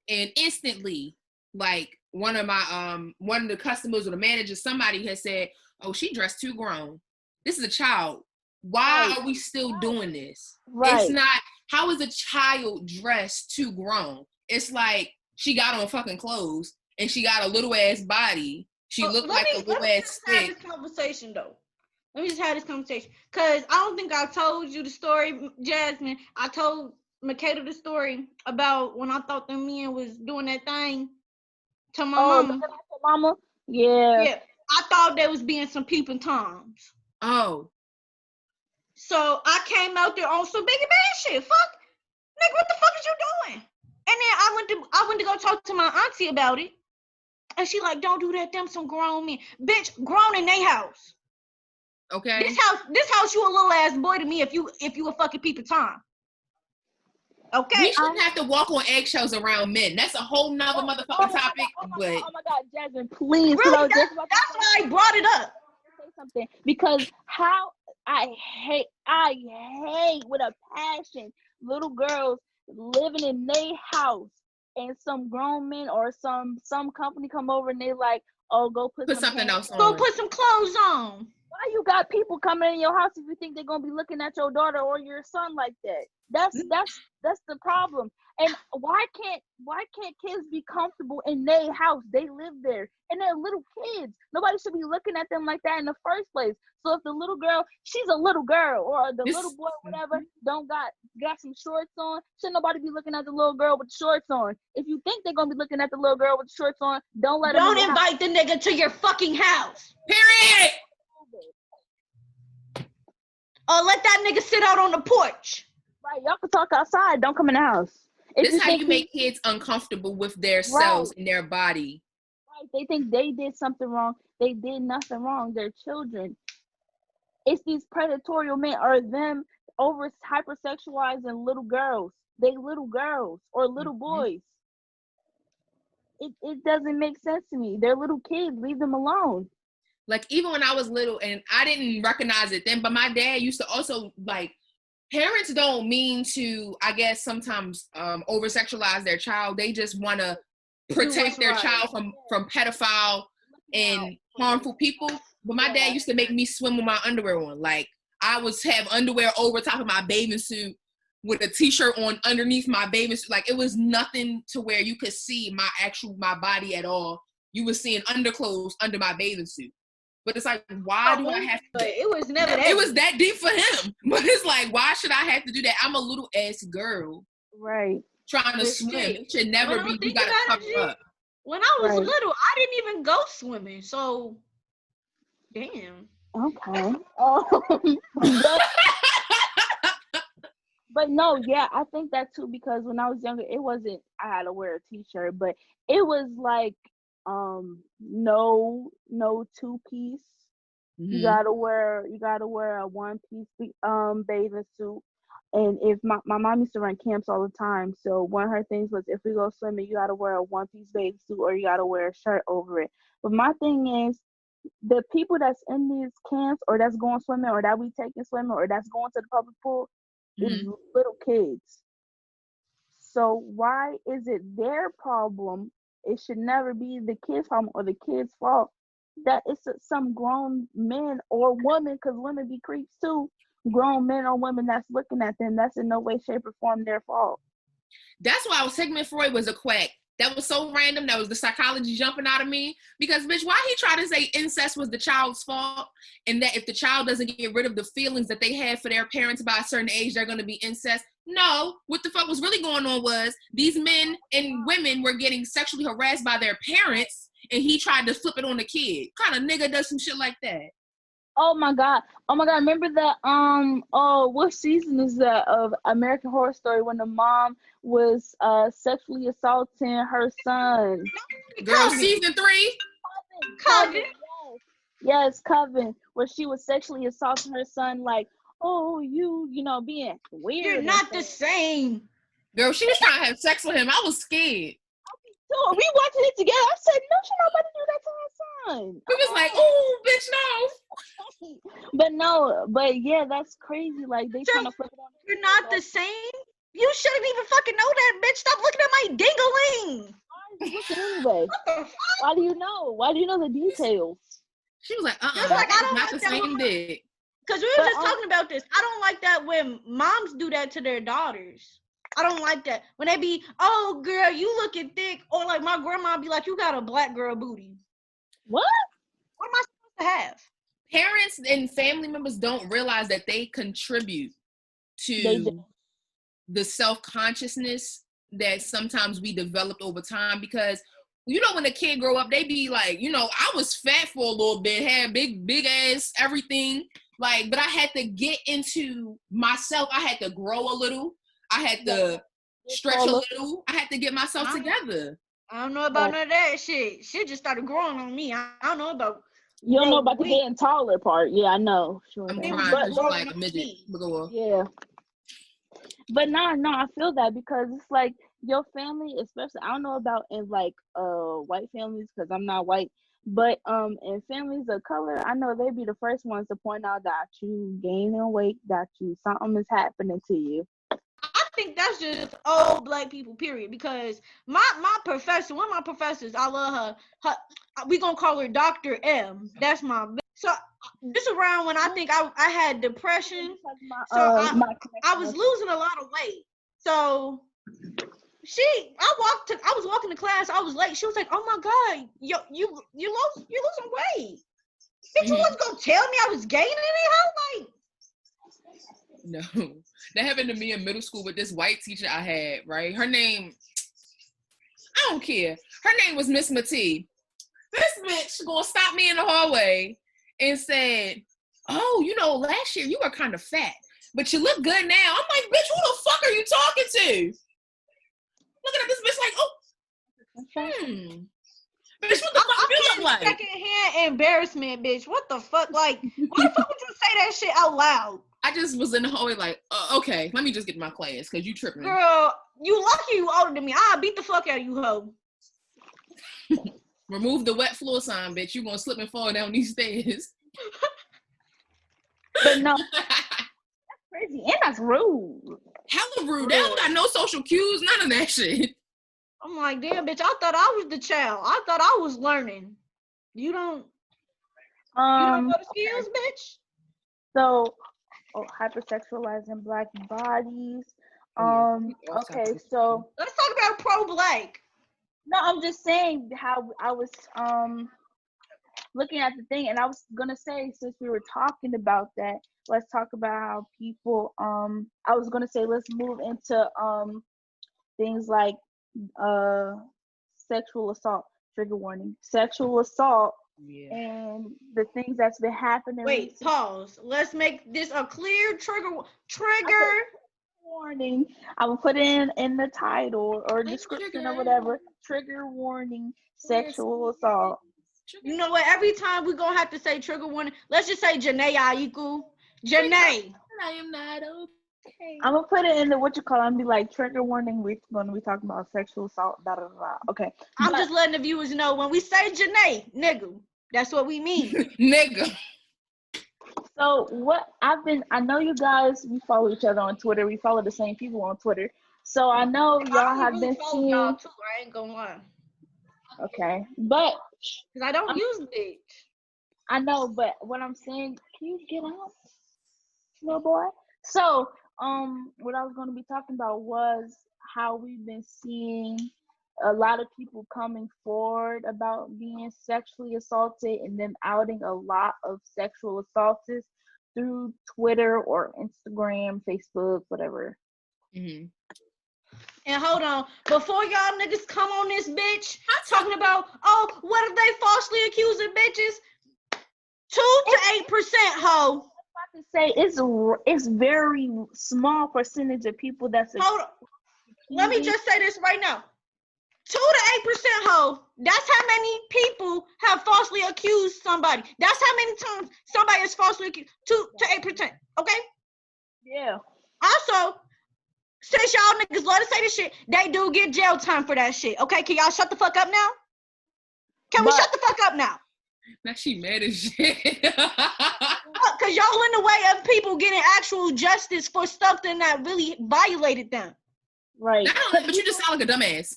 and instantly, like, one of the customers or the manager, somebody has said, "Oh, she dressed too grown. This is a child. Why are we still doing this?" Right. It's not, how is a child dressed too grown? It's like, she got on fucking clothes and she got a little ass body. She looked like a little ass stick. Let me just have this conversation though. Let me just have this conversation. Because I don't think I told you the story, Jasmine. I told Makeda the story about when I thought the men was doing that thing to my mama. Yeah. Yeah. I thought there was being some peeping toms. Oh. So I came out there on some biggie bad shit. Fuck. Nigga, what the fuck is you doing? And then I went to go talk to my auntie about it. And she like, don't do that. Them some grown men. Bitch, grown in their house. Okay. This house, you a little ass boy to me if you a fucking peeping Tom. Okay. We shouldn't have to walk on eggshells around men. That's a whole nother motherfucking topic. Oh my God, Jasmine, please. Really? That's why I brought it up. Say something, because how I hate with a passion little girls living in their house and some grown men or some company come over and they like, oh, go put something else on. Go put some clothes on. Why you got people coming in your house if you think they're gonna be looking at your daughter or your son like that? That's the problem. And why can't kids be comfortable in their house? They live there and they're little kids. Nobody should be looking at them like that in the first place. So if the little girl, she's a little girl, or the little boy, whatever, don't got some shorts on, should nobody be looking at the little girl with shorts on? If you think they're gonna be looking at the little girl with shorts on, don't invite the nigga to your fucking house. Period. Or let that nigga sit out on the porch. Right, y'all can talk outside. Don't come in the house. This is how you make kids uncomfortable with their selves and their body. Right, they think they did something wrong. They did nothing wrong. They're children. It's these predatory men or them over hypersexualizing little girls. They little girls or little boys. It doesn't make sense to me. They're little kids. Leave them alone. Like, even when I was little, and I didn't recognize it then, but my dad used to also, like, parents don't mean to, I guess, sometimes over-sexualize their child. They just want to protect their child from pedophile and harmful people. But my dad used to make me swim with my underwear on. Like, I would have underwear over top of my bathing suit with a t-shirt on underneath my bathing suit. Like, it was nothing to where you could see my body at all. You were seeing underclothes under my bathing suit. But it's like, why do I have to? It was never that. It was that deep for him. But it's like, why should I have to do that? I'm a little ass girl. Right. Trying to swim. It should never be, you gotta cover up. When I was little, I didn't even go swimming. So, damn. Okay. But no, yeah, I think that too, because when I was younger, it wasn't, I had to wear a t-shirt, but it was like, no two-piece. You gotta wear a one-piece bathing suit. And if my mom used to run camps all the time, so one of her things was, if we go swimming, you gotta wear a one-piece bathing suit or you gotta wear a shirt over it. But my thing is, the people that's in these camps or that's going swimming or that we taking swimming or that's going to the public pool is little kids. So why is it their problem? It should never be the kids' problem or the kids' fault. That it's some grown men or women, because women be creeps too. Grown men or women that's looking at them. That's in no way, shape, or form their fault. That's why Sigmund Freud was a quack. That was so random. That was the psychology jumping out of me. Because, bitch, why he tried to say incest was the child's fault and that if the child doesn't get rid of the feelings that they had for their parents by a certain age, they're going to be incest? No. What the fuck was really going on was these men and women were getting sexually harassed by their parents and he tried to flip it on the kid. What kind of nigga does some shit like that? Oh my god. Remember the what season is that of American Horror Story when the mom was sexually assaulting her son? Girl, Coven. Season 3. Coven. Yes, Coven, where she was sexually assaulting her son, like, oh, you know, being weird. You're not the same. Girl, she was trying to have sex with him. I was scared. So we watching it together. I said, no, she's not about to do that to her son. We was like, oh, bitch, no. But yeah, that's crazy. Like they trying to flip it on. You're not the same. You shouldn't even fucking know that, bitch. Stop looking at my dingling. Anyway, why do you know? Why do you know the details? She was like, Just like, I don't not like the same dick. Because we were just talking about this. I don't like that when moms do that to their daughters. I don't like that. When they be, oh, girl, you looking thick. Or like my grandma be like, you got a black girl booty. What? What am I supposed to have? Parents and family members don't realize that they contribute to the self-consciousness that sometimes we developed over time. Because, you know, when a kid grow up, they be like, you know, I was fat for a little bit, had big ass, everything. Like, but I had to get into myself. I had to grow a little. I had to stretch a little. I had to get myself together. I don't know about none of that shit. Shit just started growing on me. I don't know about. You don't know about the getting taller part. Yeah, I know. Sure. I'm crying just like a midget. Yeah. But no, I feel that because it's like your family, especially, I don't know about in like white families because I'm not white, but in families of color, I know they'd be the first ones to point out that you gaining weight, that something is happening to you. I think that's just old black people, period. Because my professor, one of my professors, I love her. We gonna call her Dr. M. That's my. So this around when I think I had depression. So I was losing a lot of weight. So I was walking to class. I was late. She was like, "Oh my god, you losing weight." Bitch, you wasn't gonna tell me I was gaining anyhow, like. No, that happened to me in middle school with this white teacher I had, right? Her name, I don't care. Her name was Miss Matee. This bitch gonna stop me in the hallway and said, oh, you know, last year you were kind of fat, but you look good now. I'm like, bitch, who the fuck are you talking to? Looking at this bitch like, oh, bitch, what the fuck you look like? Secondhand embarrassment, bitch. What the fuck? Like, why the fuck would you say that shit out loud? I just was in the hallway like, okay, let me just get to my class because you tripping. Girl, you lucky you older than me. I'll beat the fuck out of you, hoe. Remove the wet floor sign, bitch. You gonna slip and fall down these stairs. But no, that's crazy and that's rude. Hella rude. They don't got no social cues, none of that shit. I'm like, damn, bitch, I thought I was the child. I thought I was learning. You don't know the skills, bitch? So, hypersexualizing black bodies. Okay, so let's talk about pro-black. No, I'm just saying how I was looking at the thing, and I was gonna say, since we were talking about that, let's talk about how people I was gonna say let's move into things like sexual assault, trigger warning, sexual assault. Yeah. And the things that's been happening. Wait, pause. Let's make this a clear trigger warning. I will put in the title or description or whatever. Trigger warning, sexual assault. You know what? Every time we're gonna have to say trigger warning. Let's just say Janae Aiku. Janae. I am not okay. I'm gonna put it in the I'm be like trigger warning. We're gonna be talking about sexual assault. Okay. I'm just letting the viewers know when we say Janae, nigga. That's what we mean. Nigga. So I know you guys, we follow each other on Twitter. We follow the same people on Twitter. So I know y'all I have really been follow seeing. y'all too. I ain't gonna lie. Okay, but Cause I don't use it. I know, but what I'm saying, can you get out, little boy? So, what I was going to be talking about was how we've been seeing a lot of people coming forward about being sexually assaulted and them outing a lot of sexual assaults through Twitter or Instagram, Facebook, whatever. Mm-hmm. And hold on, before y'all niggas come on this bitch talking about, oh, what if they falsely accusing bitches? 2 to 8%, ho. To say it's very small percentage of people that's hold on. Let me just say this right now. 2 to 8%, ho. That's how many people have falsely accused somebody. That's how many times somebody is falsely accused. 2 to 8%. Okay. Yeah. Also, since y'all niggas love to say this shit, they do get jail time for that shit. Okay, can y'all shut the fuck up now? Can we shut the fuck up now? Now she mad as shit. Cause y'all in the way of people getting actual justice for something that really violated them. Right. But you just sound like a dumbass.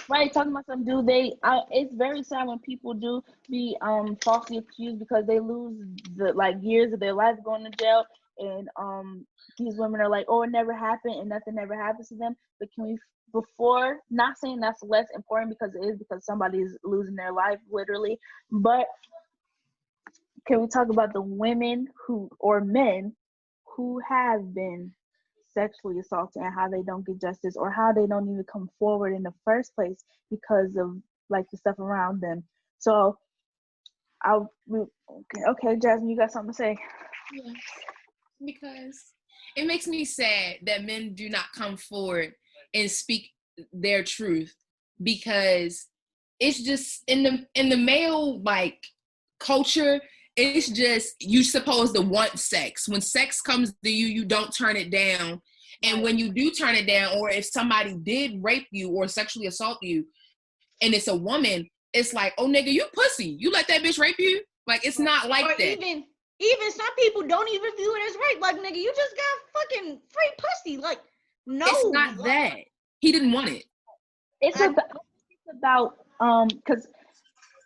Right, talking about some dude. It's very sad when people do be falsely accused because they lose the years of their life going to jail, and these women are like, oh, it never happened and nothing never happens to them. But can we, before, not saying that's less important because it is, because somebody is losing their life literally, but can we talk about the women or men who have been sexually assaulted and how they don't get justice, or how they don't even come forward in the first place because of the stuff around them? So okay, Jasmine, you got something to say? Yeah. Because it makes me sad that men do not come forward and speak their truth, because it's just in the male culture, it's just you supposed to want sex. When sex comes to you, you don't turn it down. And when you do turn it down, or if somebody did rape you or sexually assault you and it's a woman, it's like, oh nigga, you pussy. You let that bitch rape you? It's not like or that. Even some people don't even view it as rape. Like, nigga, you just got fucking free pussy. Like, no. It's not that. He didn't want it. It's about because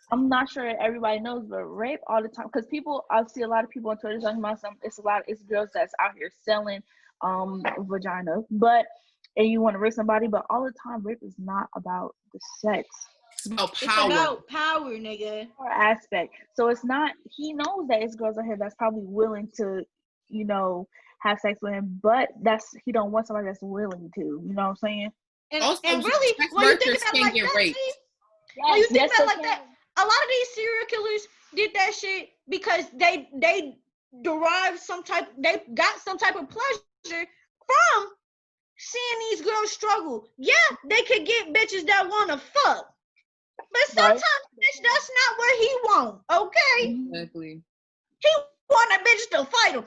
I'm not sure everybody knows, but rape all the time, because I see a lot of people on Twitter talking about it's girls that's out here selling vagina, and you want to rape somebody, but all the time rape is not about the sex. It's about power. It's about power, nigga. Aspect. So it's not, he knows that it's girls out here that's probably willing to, have sex with him, but he don't want somebody that's willing to, you know what I'm saying? And, also, and really, when you think about it like that, when you think about it like that, a lot of these serial killers did that shit because they got some type of pleasure from seeing these girls struggle. Yeah, they could get bitches that want to fuck, but sometimes, bitch, that's not what he want. Okay. Exactly. He want a bitch to fight him.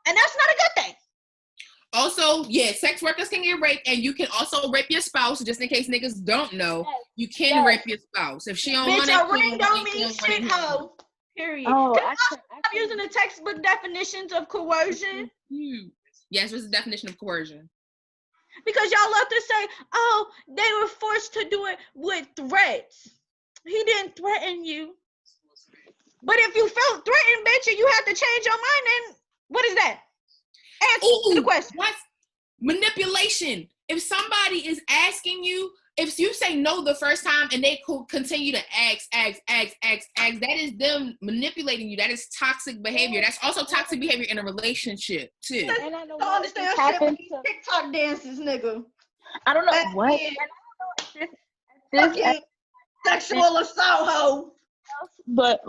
And that's not a good thing. Also, yeah, sex workers can get raped, and you can also rape your spouse. Just in case niggas don't know, you can rape your spouse if she don't want it. Bitch, a ring don't mean shit, hoe. Period. Oh, I'm using the textbook definitions of coercion. Yes, what's the definition of coercion? Because y'all love to say, oh, they were forced to do it with threats. He didn't threaten you. But if you felt threatened, bitch, and you have to change your mind, then what is that? Answer the question. What? Manipulation. If somebody is asking you, if you say no the first time and they continue to ask, that is them manipulating you. That is toxic behavior. That's also toxic behavior in a relationship too. And I don't understand shit with these TikTok dances, nigga. I don't know what. This sexual assault, hoe. But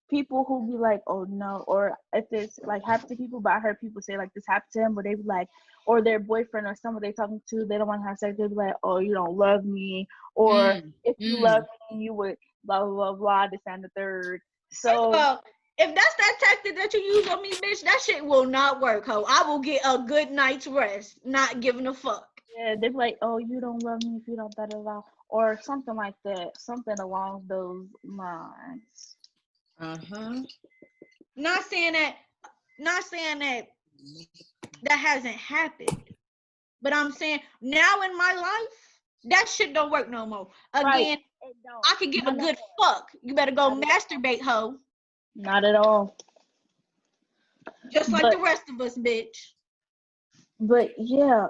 people who be like, oh no, or if it's happen to people, but I heard people say this happened to him, but they be like, or their boyfriend or someone they talking to, they don't want to have sex, they be like, oh, you don't love me, or if you love me, you would blah blah blah blah, this and the third. So if that's that tactic that you use on me, bitch, that shit will not work, ho. I will get a good night's rest, not giving a fuck. Yeah, they're like, oh, you don't love me if you don't da da da, or something like that, something along those lines. Not saying that that hasn't happened. But I'm saying now in my life, that shit don't work no more. Again, Right. I could give a good fuck. You better go masturbate, hoe. Not at all. Just like the rest of us, bitch. But yeah,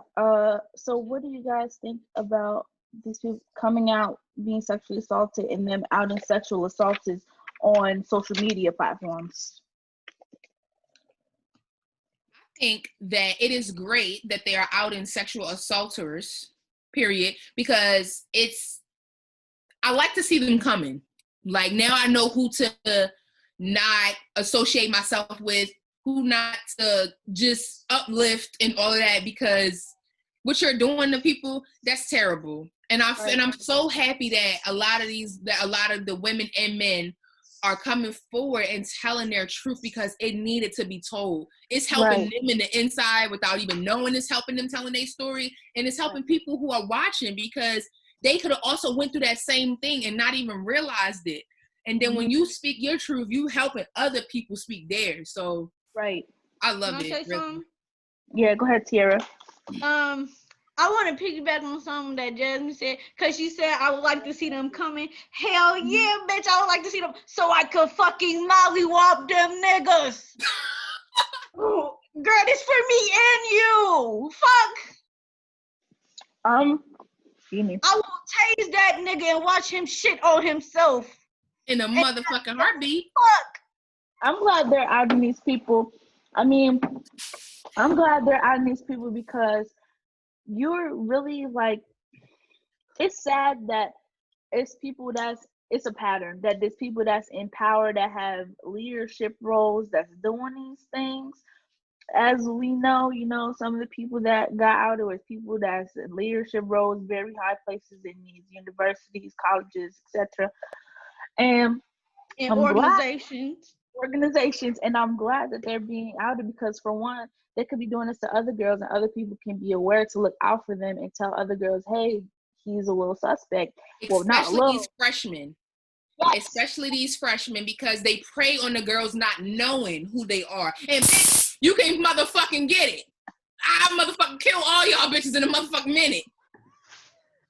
so what do you guys think about these people coming out being sexually assaulted and them outing sexual assaults on social media platforms? I think that it is great that they are out in sexual assaulters, period, because I like to see them coming. Like, now I know who to not associate myself with, who not to just uplift and all of that, because what you're doing to people, that's terrible. And I'm so happy that a lot of the women and men are coming forward and telling their truth, because it needed to be told. It's helping them in the inside without even knowing it's helping them telling their story. And it's helping people who are watching, because they could have also went through that same thing and not even realized it. And then when you speak your truth, you helping other people speak theirs. So I love it. Say something? Yeah, go ahead, Tiara. I want to piggyback on something that Jasmine said, because she said I would like to see them coming. Hell yeah, bitch, I would like to see them so I could fucking mollywop them niggas. Girl, this for me and you. Fuck. I will tase that nigga and watch him shit on himself. In a motherfucking heartbeat. Fuck. I'm glad they're outing these people. I mean, I'm glad they're outing these people, because you're really like, it's sad that it's a pattern, that there's people that's in power that have leadership roles that's doing these things. As we know, some of the people that got outed was people that's in leadership roles, very high places in these universities, colleges, etc. And organizations, and I'm glad that they're being outed, because for one, they could be doing this to other girls, and other people can be aware to look out for them and tell other girls, hey, he's a little suspect. These freshmen. Yes. Especially these freshmen, because they prey on the girls not knowing who they are. And bitch, you can motherfucking get it. I'll motherfucking kill all y'all bitches in a motherfucking minute.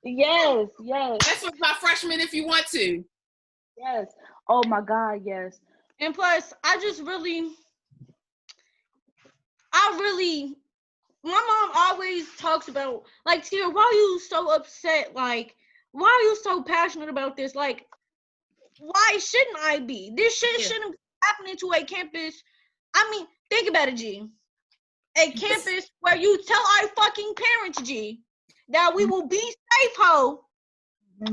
Yes. That's what my freshmen, if you want to. Yes. Oh my God, yes. And plus, my mom always talks about, like, Tia, why are you so upset? Like, why are you so passionate about this? Like, why shouldn't I be? This shit shouldn't be happening to a campus. I mean, think about it, G. A campus where you tell our fucking parents, G, that we will be safe, ho. And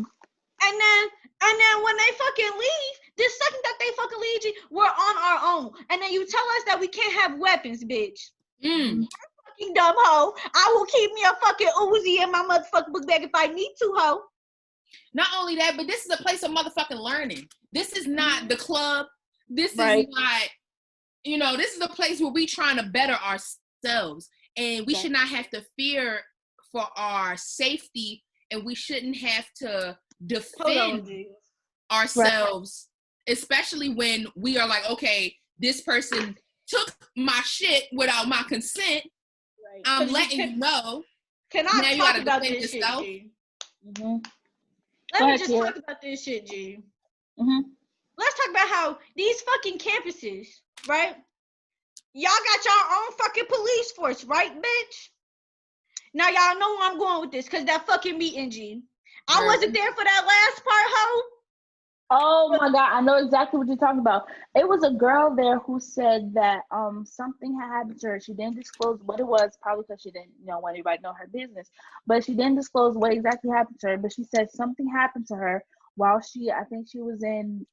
then when they fucking leave, the second that they fucking leave, G, we're on our own. And then you tell us that we can't have weapons, bitch. You're fucking dumb, ho. I will keep me a fucking Uzi in my motherfucking book bag if I need to, ho. Not only that, but this is a place of motherfucking learning. This is not the club. This is not, this is a place where we trying to better ourselves. And we should not have to fear for our safety, and we shouldn't have to defend ourselves, especially when we are like, okay, this person took my shit without my consent. I'm letting you know. Can I talk about this shit, G? Let me just talk about this shit, G. Let's talk about how these fucking campuses, right? Y'all got your own fucking police force, right, bitch? Now y'all know where I'm going with this, because that fucking meeting, G. I wasn't there for that last part, ho. Oh my God, I know exactly what you're talking about. It was a girl there who said that something had happened to her. She didn't disclose what it was, probably because she didn't want anybody to know her business. But she didn't disclose what exactly happened to her. But she said something happened to her while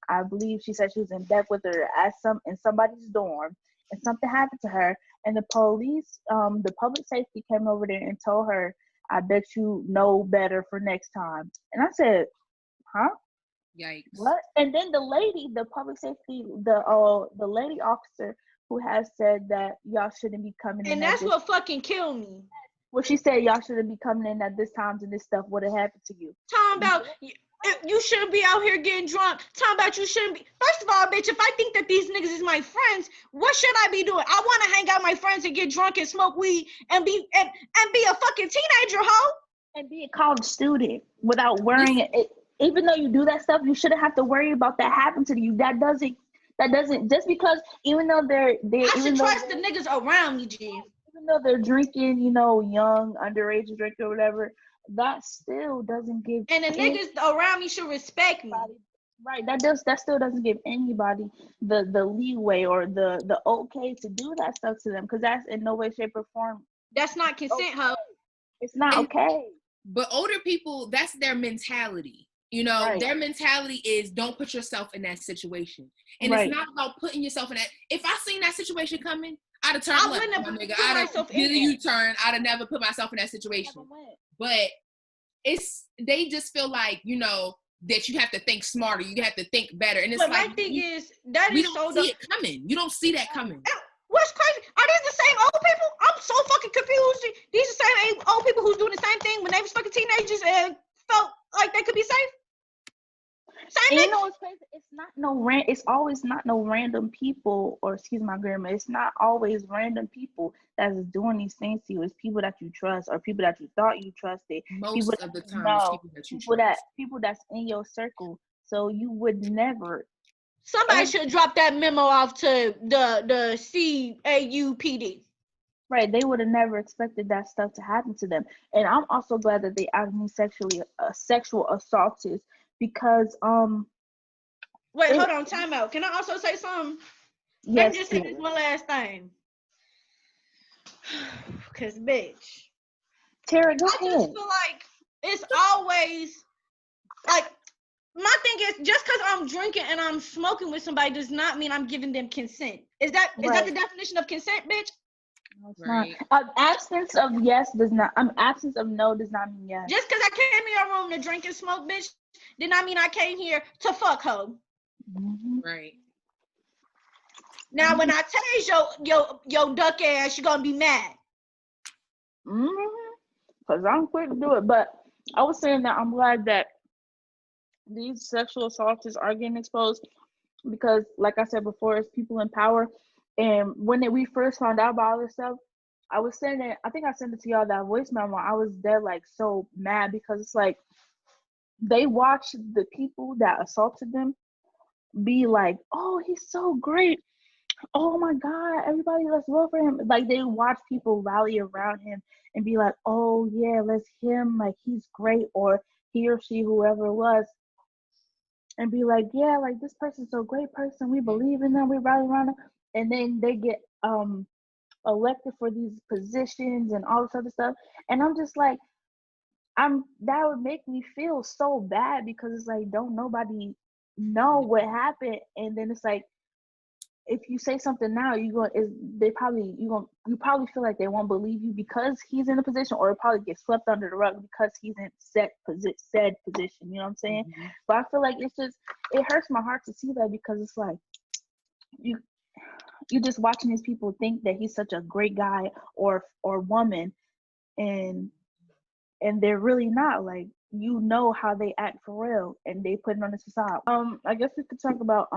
I believe she said she was in bed with her in somebody's dorm, and something happened to her. And the police, the public safety came over there and told her, I bet you know better for next time. And I said, huh? Yikes. What? And then the public safety, the lady officer who has said that y'all shouldn't be coming in. And that's what fucking killed me. Well, she said y'all shouldn't be coming in at this times and this stuff would have happened to you. Talking about you shouldn't be out here getting drunk. Talking about you shouldn't be. First of all, bitch, if I think that these niggas is my friends, what should I be doing? I want to hang out with my friends and get drunk and smoke weed and be a fucking teenager, hoe. And be a college student without worrying it. Even though you do that stuff, you shouldn't have to worry about that happening to you. That doesn't just because even though I should trust the niggas around me, G. Even though they're drinking, young underage drink or whatever, that still doesn't give. And the niggas around me should respect me. Right. That still doesn't give anybody the leeway or the okay to do that stuff to them, because that's in no way, shape, or form. That's not consent, hoe. It's not okay. But older people, that's their mentality. Right. Their mentality is don't put yourself in that situation. And It's not about putting yourself in that. If I seen that situation coming, I'd have turned left, my nigga. I'd have did a U-turn. I'd have never put myself in that situation. But they just feel like, that you have to think smarter. You have to think better. And it's but my thing is, that is so... You don't see it coming. You don't see that coming. What's crazy? Are these the same old people? I'm so fucking confused. These are the same old people who's doing the same thing when they was fucking teenagers and felt like they could be safe. Same. And what's crazy? It's always not no random people, or excuse my grammar. It's not always random people that's doing these things to you. It's people that you trust or people that you thought you trusted. Most of the time, people that you trust. People that's in your circle. So you would never. Somebody should drop that memo off to the CAUPD. Right, they would have never expected that stuff to happen to them. And I'm also glad that they asked me sexual assaulted, because wait, hold on, time out. Can I also say something? Yes. Let me just say this one last thing. Cause bitch. Tara, go ahead. I just feel like it's always like, my thing is, just because I'm drinking and I'm smoking with somebody does not mean I'm giving them consent. Is that the definition of consent, bitch? No, it's not. Absence of yes does not. Absence of no does not mean yes. Just because I came in your room to drink and smoke, bitch, did not mean I came here to fuck, hoe. Mm-hmm. Right. Now, when I tell your duck ass, you're gonna be mad. Because I'm quick to do it, but I was saying that I'm glad that these sexual assaults are getting exposed, because like I said before, it's people in power. And when we first found out about all this stuff, I was saying that, I think I sent it to y'all, that voice memo. I was dead like so mad, because it's like they watched the people that assaulted them be like, oh, he's so great, oh my god, everybody, let's vote for him. Like they watch people rally around him and be like, oh yeah, let's him, like he's great, or he or she, whoever it was, and be like, yeah, like this person's a great person, we believe in them, we rally around them. And then they get elected for these positions and all this other stuff. And I'm just like, that would make me feel so bad, because it's like, don't nobody know what happened. And then it's like, if you say something now, you probably feel like they won't believe you because he's in a position, or it probably gets swept under the rug because he's in said position. You know what I'm saying? Mm-hmm. But I feel like it hurts my heart to see that, because it's like you're just watching these people think that he's such a great guy or woman, and they're really not. Like, how they act for real, and they put it on this facade. I guess we could talk about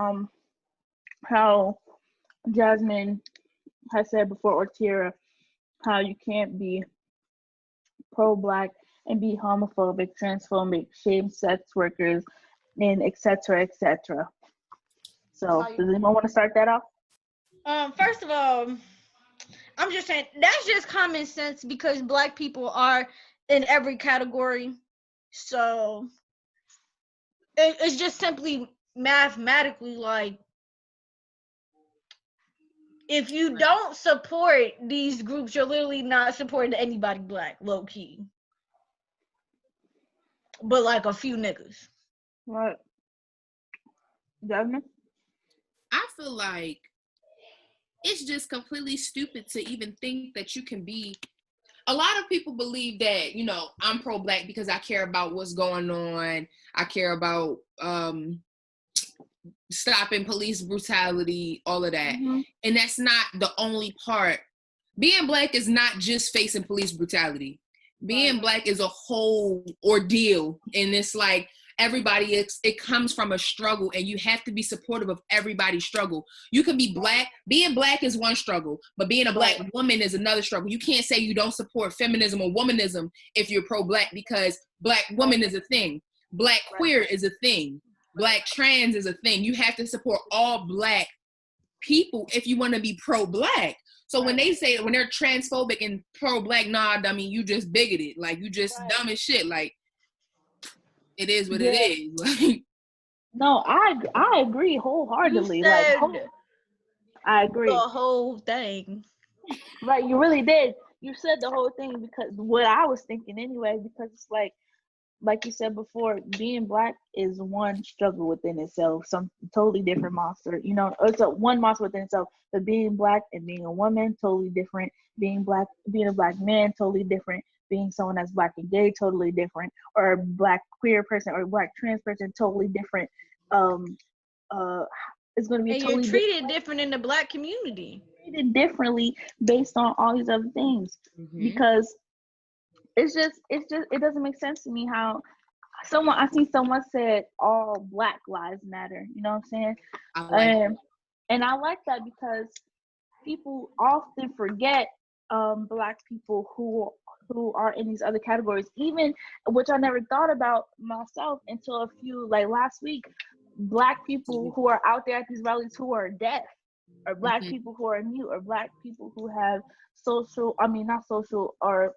how Jasmine has said before, or Tierra, how you can't be pro-black and be homophobic, transphobic, shame sex workers, and etc. etc. So does anyone want to start that off? First of all, I'm just saying that's just common sense, because black people are in every category. So it's just simply mathematically, like, if you don't support these groups, you're literally not supporting anybody black, low key. But like a few niggas. Right. Jasmine? I feel like it's just completely stupid to even think that you can be. A lot of people believe that, I'm pro-black because I care about what's going on. I care about stopping police brutality, all of that. Mm-hmm. And that's not the only part being Black is not just facing police brutality. Being Black is a whole ordeal, and it's like everybody, it comes from a struggle, and you have to be supportive of everybody's struggle. You can be Black. Being Black is one struggle, but being a Black woman is another struggle. You can't say you don't support feminism or womanism if you're pro-Black, because Black woman is a thing. Black queer is a thing. Black trans is a thing. You have to support all Black people if you want to be pro-Black. So when they say, when they're transphobic and pro-Black, nah, I mean, you just bigoted. Like, you just dumb as shit. Like, it is what it is. No, I agree wholeheartedly. You said I agree. the whole thing. Right, you really did. You said the whole thing, because what I was thinking anyway, because it's like you said before, being Black is one struggle within itself, some totally different monster. You know, it's a one monster within itself. But being Black and being a woman, totally different. Being a Black man, totally different. Being someone that's Black and gay, totally different. Or a Black queer person or a Black trans person, totally different. It's going to be and totally you're treated different in the Black community. Treated differently based on all these other things, because it doesn't make sense to me how I see someone said all Black lives matter. You know what I'm saying? And I like that, because people often forget Black people who are in these other categories, even, which I never thought about myself until a few, like last week. Black people who are out there at these rallies who are deaf, or Black people who are mute, or Black people who have not social, or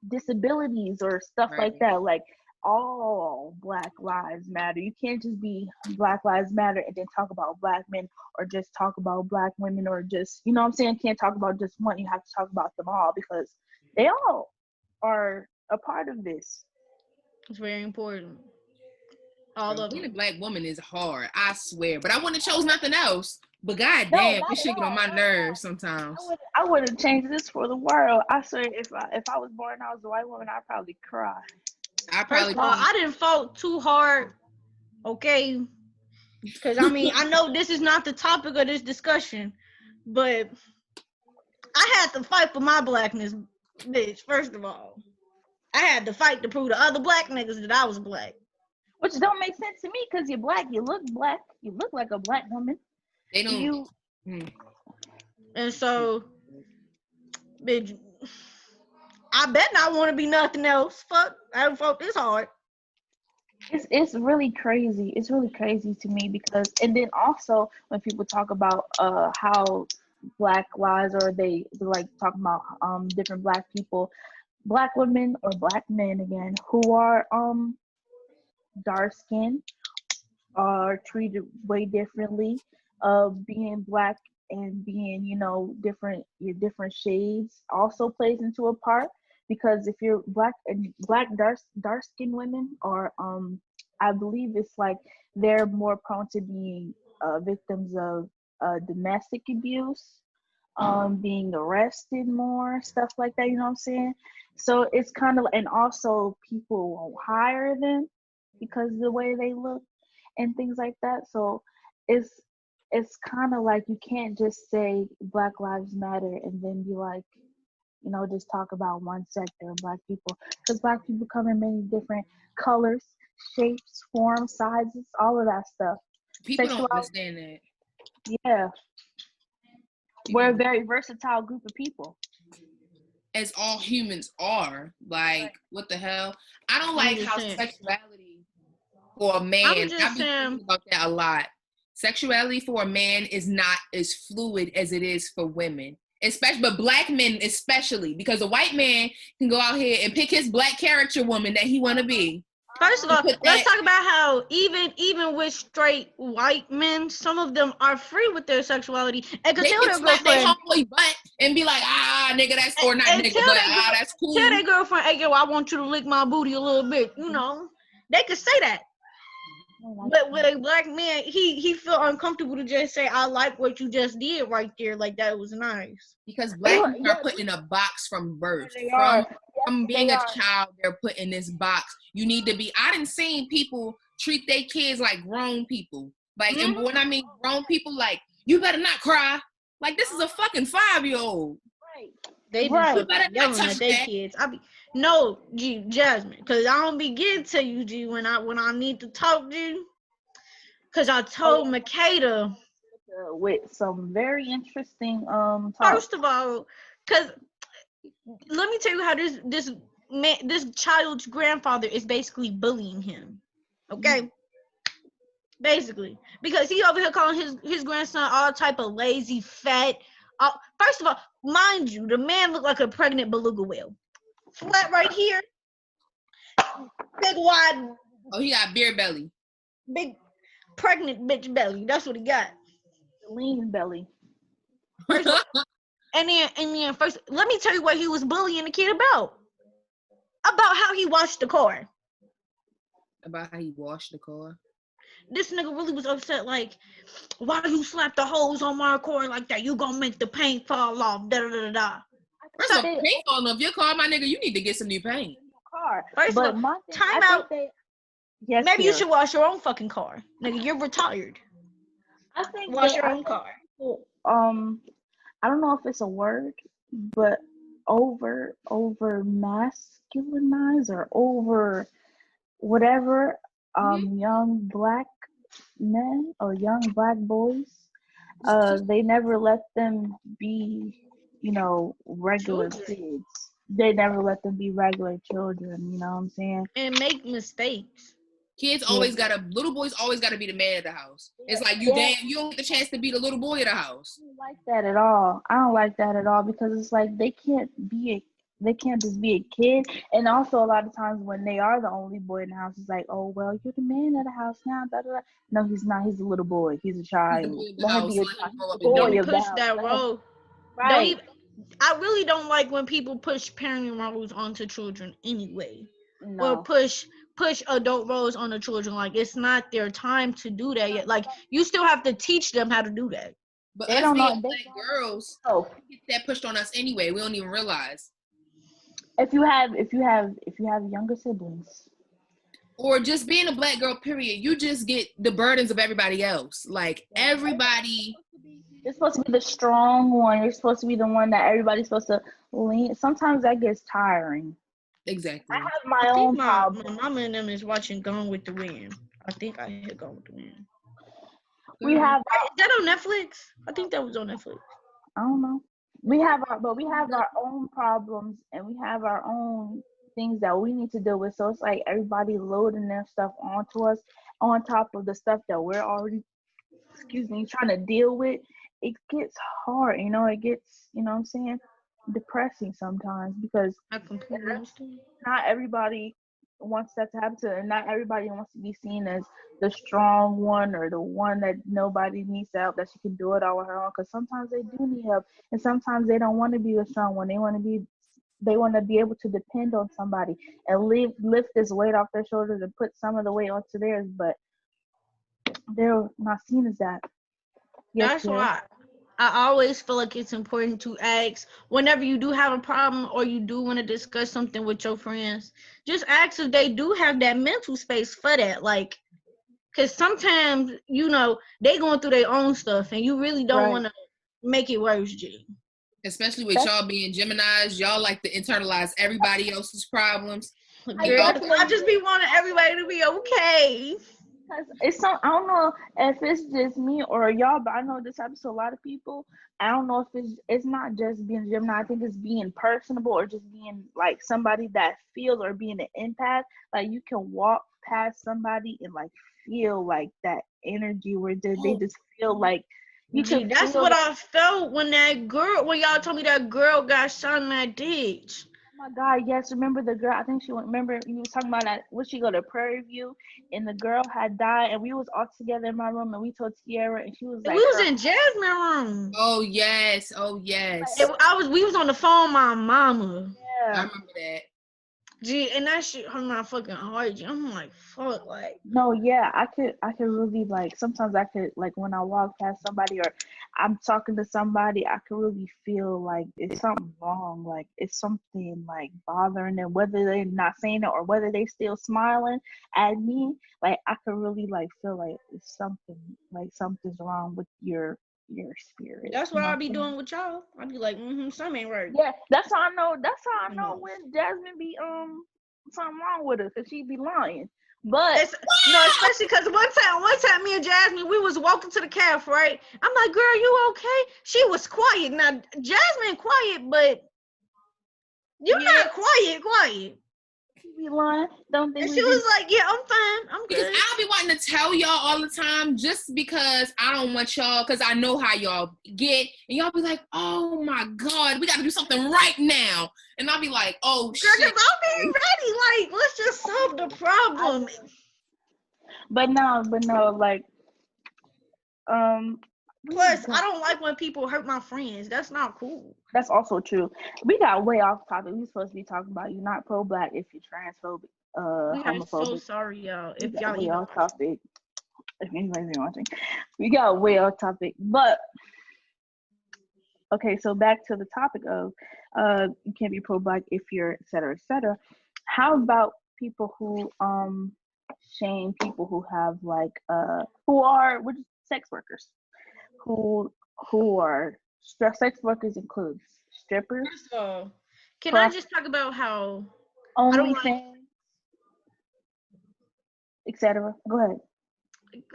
disabilities or stuff like that. Like, all Black lives matter. You can't just be Black lives matter and then talk about Black men, or just talk about Black women, or just, you know what I'm saying, can't talk about just one. You have to talk about them all, because they all are a part of this. It's very important. Being a Black woman is hard, I swear. But I wouldn't have chose nothing else. But goddamn, this shit get on my nerves sometimes. I wouldn't change this for the world. I swear, if I was born and I was a white woman, I'd probably cry. First of all, I didn't fought too hard, okay? Because I mean, I know this is not the topic of this discussion, but I had to fight for my Blackness, bitch. First of all, I had to fight to prove to other Black niggas that I was Black. Which don't make sense to me, because you're Black, you look Black, you look like a Black woman. They don't. And so, bitch, I bet not want to be nothing else. Fuck, I haven't fought this hard. It's really crazy. It's really crazy to me, because, and then also when people talk about how Black lives, or they like talking about different Black people, Black women or Black men again, who are dark skinned, are treated way differently. Being Black and being, your different shades also plays into a part, because if you're Black and dark skinned women are, I believe it's like they're more prone to being victims of domestic abuse, being arrested more, stuff like that, you know what I'm saying? So it's kind of, and also people won't hire them because of the way they look and things like that. So it's kind of like, you can't just say Black Lives Matter and then be like, just talk about one sector of Black people, because Black people come in many different colors, shapes, forms, sizes, all of that stuff. People don't understand that. Yeah. We're a very versatile group of people. As all humans are. Like, what the hell? I don't like how sexuality for a man, I've been thinking about that a lot. Sexuality for a man is not as fluid as it is for women. Especially, but Black men especially, because a white man can go out here and pick his Black character woman that he want to be. First of all, let's talk about how even with straight white men, some of them are free with their sexuality and can tell their girlfriend, their homeboy butt and be like, nigga, that's, or not nigga, but that's cool. Tell their girlfriend, hey girl, I want you to lick my booty a little bit. They could say that. But with a Black man, he feel uncomfortable to just say, I like what you just did right there. Like, that was nice. Because Black people are put in a box from birth. From being a child, they're put in this box. You need to be, I done seen people treat their kids like grown people. Like, and when I mean grown people, like, you better not cry. Like, this is a fucking 5-year-old. They be Right. You better fucking not yelling touch at their that. kids. I be no, G Jasmine, cause I don't be getting to you, G, when I need to talk to you. Cause I told Makeda, With some very interesting first talk. of all, cause let me tell you how this child's grandfather is basically bullying him. Okay? Basically. Because he over here calling his grandson all type of lazy, fat. First of all, mind you, the man looked like a pregnant beluga whale. Flat right here, big wide, Oh, he got beer belly. big pregnant bitch belly. That's what he got. Lean belly. First of all, and then first, let me tell you what he was bullying the kid about. About how he washed the car. About how he washed the car. This nigga really was upset, like, why you slap the hose on my car like that? You gonna make the paint fall off, da da da da. First of all, paint falling off your car, my nigga, you need to get some new paint. Car. First of all, my thing, time I out. think yes, Maybe you Kiara. should wash your own fucking car. Nigga, you're retired. I think Wash that your own car. people, I don't know if it's a word, but over masculinize or over whatever young black men or young black boys. They never let them be, regular Children. kids. They never let them be regular children, you know what I'm saying? And make mistakes. Kids always little boys always gotta be the man of the house. It's like you don't get the chance to be the little boy of the house. I don't like that at all. I don't like that at all because it's like they can't just be a kid. And also a lot of times when they are the only boy in the house, it's like, oh well, you're the man of the house now. Da, da, da. No, he's not. He's a little boy. He's a He's the child. boy of the Let him house. be a Let him grow up and do boy Don't it. of the push house. that role. Right. Don't even. I really don't like when people push parenting roles onto children anyway, or No. push adult roles on the children. Like it's not their time to do that yet. Like you still have to teach them how to do that. But They us don't know. being black girls, Oh, get that pushed on us anyway. We don't even realize. if you have younger siblings, Or just being a black girl, period, you just get the burdens of everybody else. Like everybody. you're supposed to be the strong one. You're supposed to be the one that everybody's supposed to lean. Sometimes that gets tiring. I Exactly. have my I think own my problems. mama and them is watching Gone with the Wind. I think I hit Gone with the Wind. We have Is that on Netflix? I think that was on Netflix. I don't know. We have our own problems and we have our own things that we need to deal with. So it's like everybody loading their stuff onto us on top of the stuff that we're already, trying to deal with. It gets hard, it gets, what I'm saying, depressing sometimes because I completely understand. not everybody wants that to happen to them. Not everybody wants to be seen as the strong one or the one that nobody needs help, that she can do it all on her own. Because sometimes they do need help, and sometimes they don't want to be the strong one. They want to be able to depend on somebody and lift this weight off their shoulders and put some of the weight onto theirs, but they're not seen as that. Yes, That's Kiara. why I always feel like it's important to ask whenever you do have a problem or you do want to discuss something with your friends. Just ask if they do have that mental space for that. Like, because sometimes, they going through their own stuff and you really don't Right. want to make it worse, G. Especially with y'all being Geminis, y'all like to internalize everybody else's problems. Girl, I just be wanting everybody to be okay. Because I don't know if it's just me or y'all, but I know this happens to a lot of people. I don't know if it's not just being Gemini. I think it's being personable or just being like somebody that feels, or being an empath. Like you can walk past somebody and like feel like that energy where they just feel like you Gee, can that's feel what like, I felt when y'all told me that girl got shot in that ditch. oh my God, yes, remember the girl? I think remember you was talking about that. Would she go to Prairie View and the girl had died, and we was all together in my room, and we told Tiara, and she was We like, was in Jasmine room. Oh yes, oh yes. We was on the phone with my mama. I yeah. remember that. Gee, and that shit hurt my fucking heart. Gee. I'm like, fuck, like. No, yeah, I could really like sometimes I could like when I walk past somebody or I'm talking to somebody, I could really feel like it's something wrong, like it's something like bothering them, whether they're not saying it or whether they still smiling at me. Like I could really like feel like it's something like something's wrong with your your spirit. That's what I'll be doing with y'all. I'll be like, something ain't right. Yeah, that's how I know. That's how I know when Jasmine be something wrong with her, cause she be lying. But especially because one time, me and Jasmine, we was walking to the calf, right? I'm like, girl, you okay? She was quiet. Now Jasmine quiet, but you're not quiet. She be lying. Don't think. And she was like, yeah, I'm fine. I'm good. Because I'll be wanting to tell y'all all the time just because I don't want y'all, because I know how y'all get. And y'all be like, oh my God, we got to do something right now. And I'll be like, oh shit. Because I'll be ready. Like, let's just solve the problem. But no, like, plus, I don't like when people hurt my friends. That's not cool. That's also true. We got way off topic. We supposed to be talking about you're not pro-black if you're transphobic, I'm homophobic. so sorry, y'all. If y'all way off topic. If anybody's watching, we got way off topic. But okay, so back to the topic of you can't be pro-black if you're et cetera, et cetera. How about people who shame people who have like who are sex workers, who are sex workers includes strippers. First of all, can I just talk about how OnlyFans, etc. Go ahead.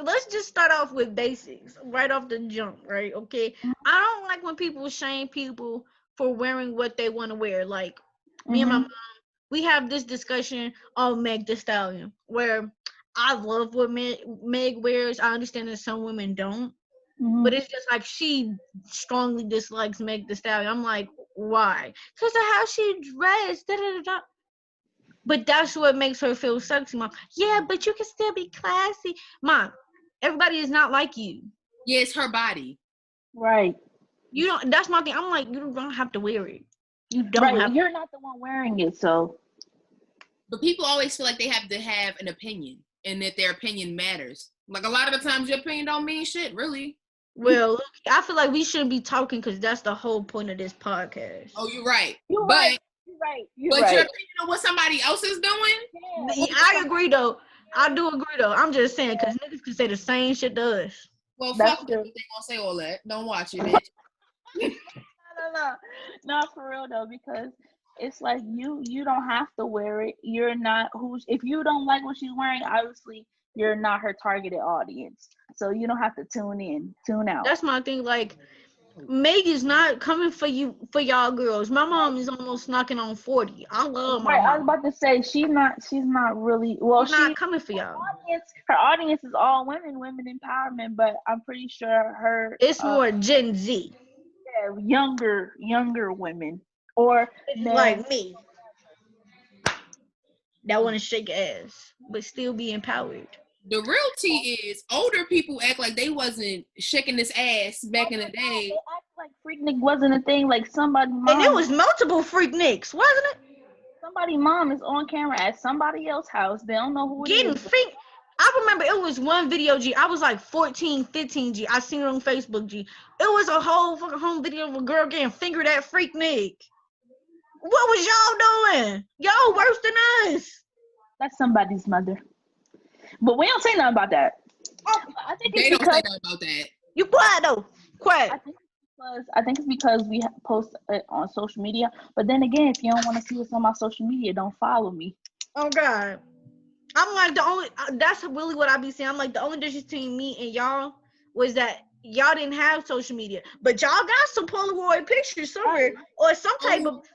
Let's just start off with basics right off the jump, right? Okay. Mm-hmm. I don't like when people shame people for wearing what they want to wear. Like me and my mom, we have this discussion on Meg Thee Stallion, where I love what Meg wears. I understand that some women don't. But it's just like she strongly dislikes Meg Thee Stallion. I'm like, why? Because of how she dressed. But that's what makes her feel sexy, Mom. Yeah, but you can still be classy. Mom, everybody is not like you. Yeah, it's her body. Right. You don't. That's my thing. I'm like, you don't have to wear it. You don't have. You're not the one wearing it, so. But people always feel like they have to have an opinion and that their opinion matters. Like a lot of the times your opinion don't mean shit, really. Well, I feel like we shouldn't be talking because that's the whole point of this podcast. Oh, you're right. You're right. Your opinion on what somebody else is doing? Yeah, I agree, though. I do agree, though. I'm just saying because niggas can say the same shit to us. Well, fuck them. They gonna say all that. Don't watch it, bitch. No. Not for real, though, because it's like you don't have to wear it. You're not if you don't like what she's wearing, obviously you're not her targeted audience. So you don't have to tune out. That's my thing. Like, Meg is not coming for y'all girls. My mom is almost knocking on 40. I love my mom. I was about to say she's not really she's not coming for y'all. Her audience is all women empowerment, but I'm pretty sure it's more Gen Z. Yeah, younger women or like me that want to shake ass but still be empowered. The real tea is older people act like they wasn't shaking this ass back in the day. They act like Freaknik wasn't a thing. Like somebody mom. And there was multiple Freakniks, wasn't it? Somebody mom is on camera at somebody else's house. They don't know who it is. I remember it was one video, G. I was like 14, 15, G. I seen it on Facebook, G. It was a whole fucking home video of a girl getting fingered at Freaknik. What was y'all doing? Y'all worse than us. That's somebody's mother. But we don't say nothing about that. I think they don't say nothing about that. You quiet though. Quiet. I think it's because we post it on social media. But then again, if you don't want to see what's on my social media, don't follow me. Oh God. I'm like that's really what I be saying. I'm like the only difference between me and y'all was that y'all didn't have social media, but y'all got some Polaroid pictures somewhere or some type of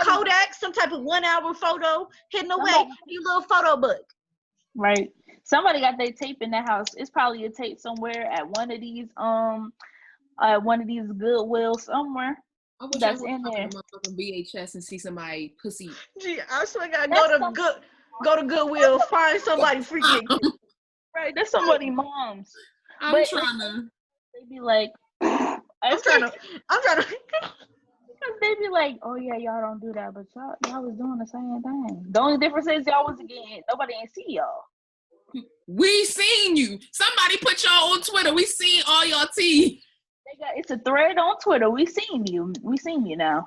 Kodak, some type of 1 hour photo hidden away. Your little photo book. Right. Somebody got their tape in the house. It's probably a tape somewhere at one of these Goodwill somewhere. I wish that's in there. Motherfucking VHS and see somebody pussy. Gee, I swear I gotta go to Goodwill, find somebody freaking. Right, that's somebody mom's. I'm trying to. They be like, I'm trying to. Because they be like, oh yeah, y'all don't do that, but y'all was doing the same thing. The only difference is y'all was again, nobody ain't see y'all. We seen you. Somebody put y'all on Twitter. We seen all y'all tea. It's a thread on Twitter. We seen you. We seen you now.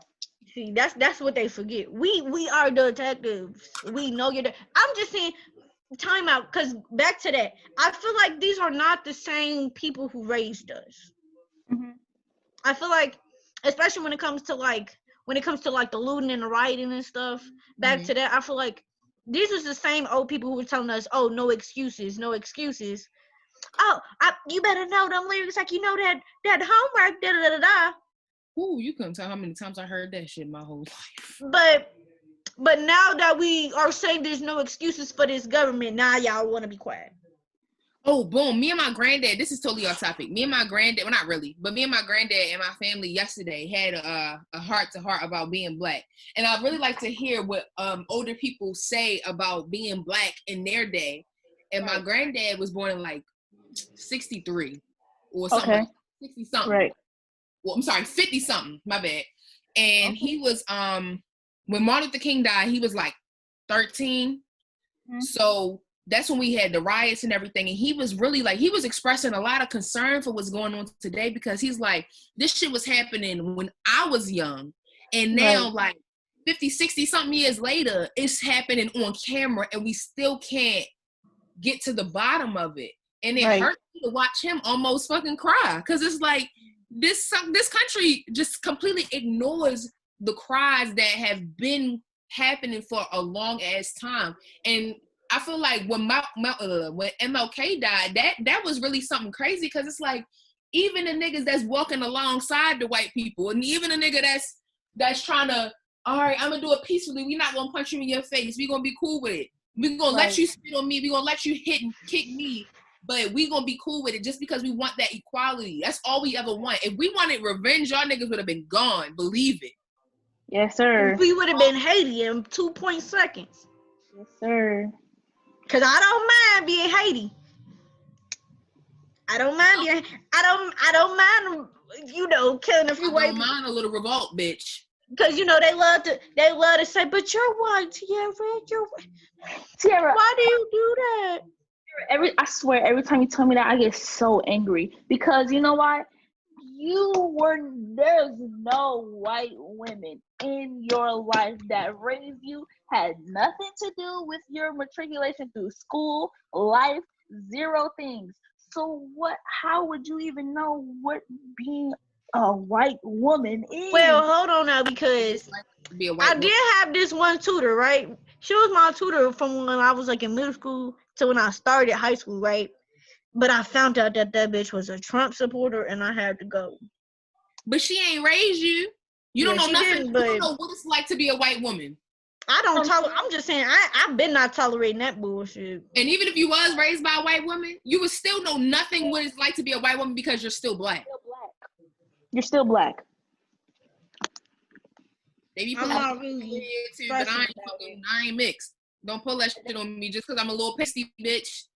See, that's what they forget. We are detectives. We know you're. I'm just saying, time out. Cause back to that, I feel like these are not the same people who raised us. Mm-hmm. I feel like, especially when it comes to like the looting and the rioting and stuff, back to that, I feel like these was the same old people who were telling us, "Oh, no excuses, no excuses." Oh, you better know them lyrics like you know that homework. Da da da da. Ooh, you couldn't tell how many times I heard that shit my whole life. But now that we are saying there's no excuses for this government, now y'all want to be quiet. Oh, boom. Me and my granddad, this is totally off topic. Me and my granddad, well, not really, but me and my granddad and my family yesterday had a heart-to-heart about being Black. And I'd really like to hear what older people say about being Black in their day. And my granddad was born in like 63 or something, Okay. like 60-something. Right. Well, I'm sorry, 50-something, my bad. And he was, when Martin Luther King died, he was like 13. Mm-hmm. So that's when we had the riots and everything. And he was really like, he was expressing a lot of concern for what's going on today, because he's like, this shit was happening when I was young. And now, like 50, 60 something years later, it's happening on camera and we still can't get to the bottom of it. And it hurts me to watch him almost fucking cry. Cause it's like, this country just completely ignores the cries that have been happening for a long ass time. And I feel like when when MLK died, that was really something crazy, because it's like, even the niggas that's walking alongside the white people, and even the nigga that's trying to, all right, I'm gonna do it peacefully. We're not gonna punch you in your face. We're gonna be cool with it. We're gonna let you spit on me. We're gonna let you hit and kick me. But we gonna be cool with it just because we want that equality. That's all we ever want. If we wanted revenge, y'all niggas would have been gone. Believe it. Yes, sir. We would have been Haiti in 2 seconds. Yes, sir. Cause I don't mind being Haiti. I don't mind, killing a few white people. I don't mind a little revolt, bitch. Cause they love to say, but you're white, Tierra. Tierra, why do you do that? I swear, every time you tell me that, I get so angry, because you know why? There's no white women in your life that raised you, had nothing to do with your matriculation through school, life, zero things. So how would you even know what being a white woman is? Well, hold on now, because I did have this one tutor, right? She was my tutor from when I was like in middle school to when I started high school, right? But I found out that bitch was a Trump supporter, and I had to go. But she ain't raised you. You don't know nothing. You don't know what it's like to be a white woman. I don't tolerate. I'm just saying, I've been not tolerating that bullshit. And even if you was raised by a white woman, you would still know nothing what it's like to be a white woman, because you're still Black. You're still Black. I'm not really too, but I ain't mixed. Don't pull that shit on me just because I'm a little pasty bitch.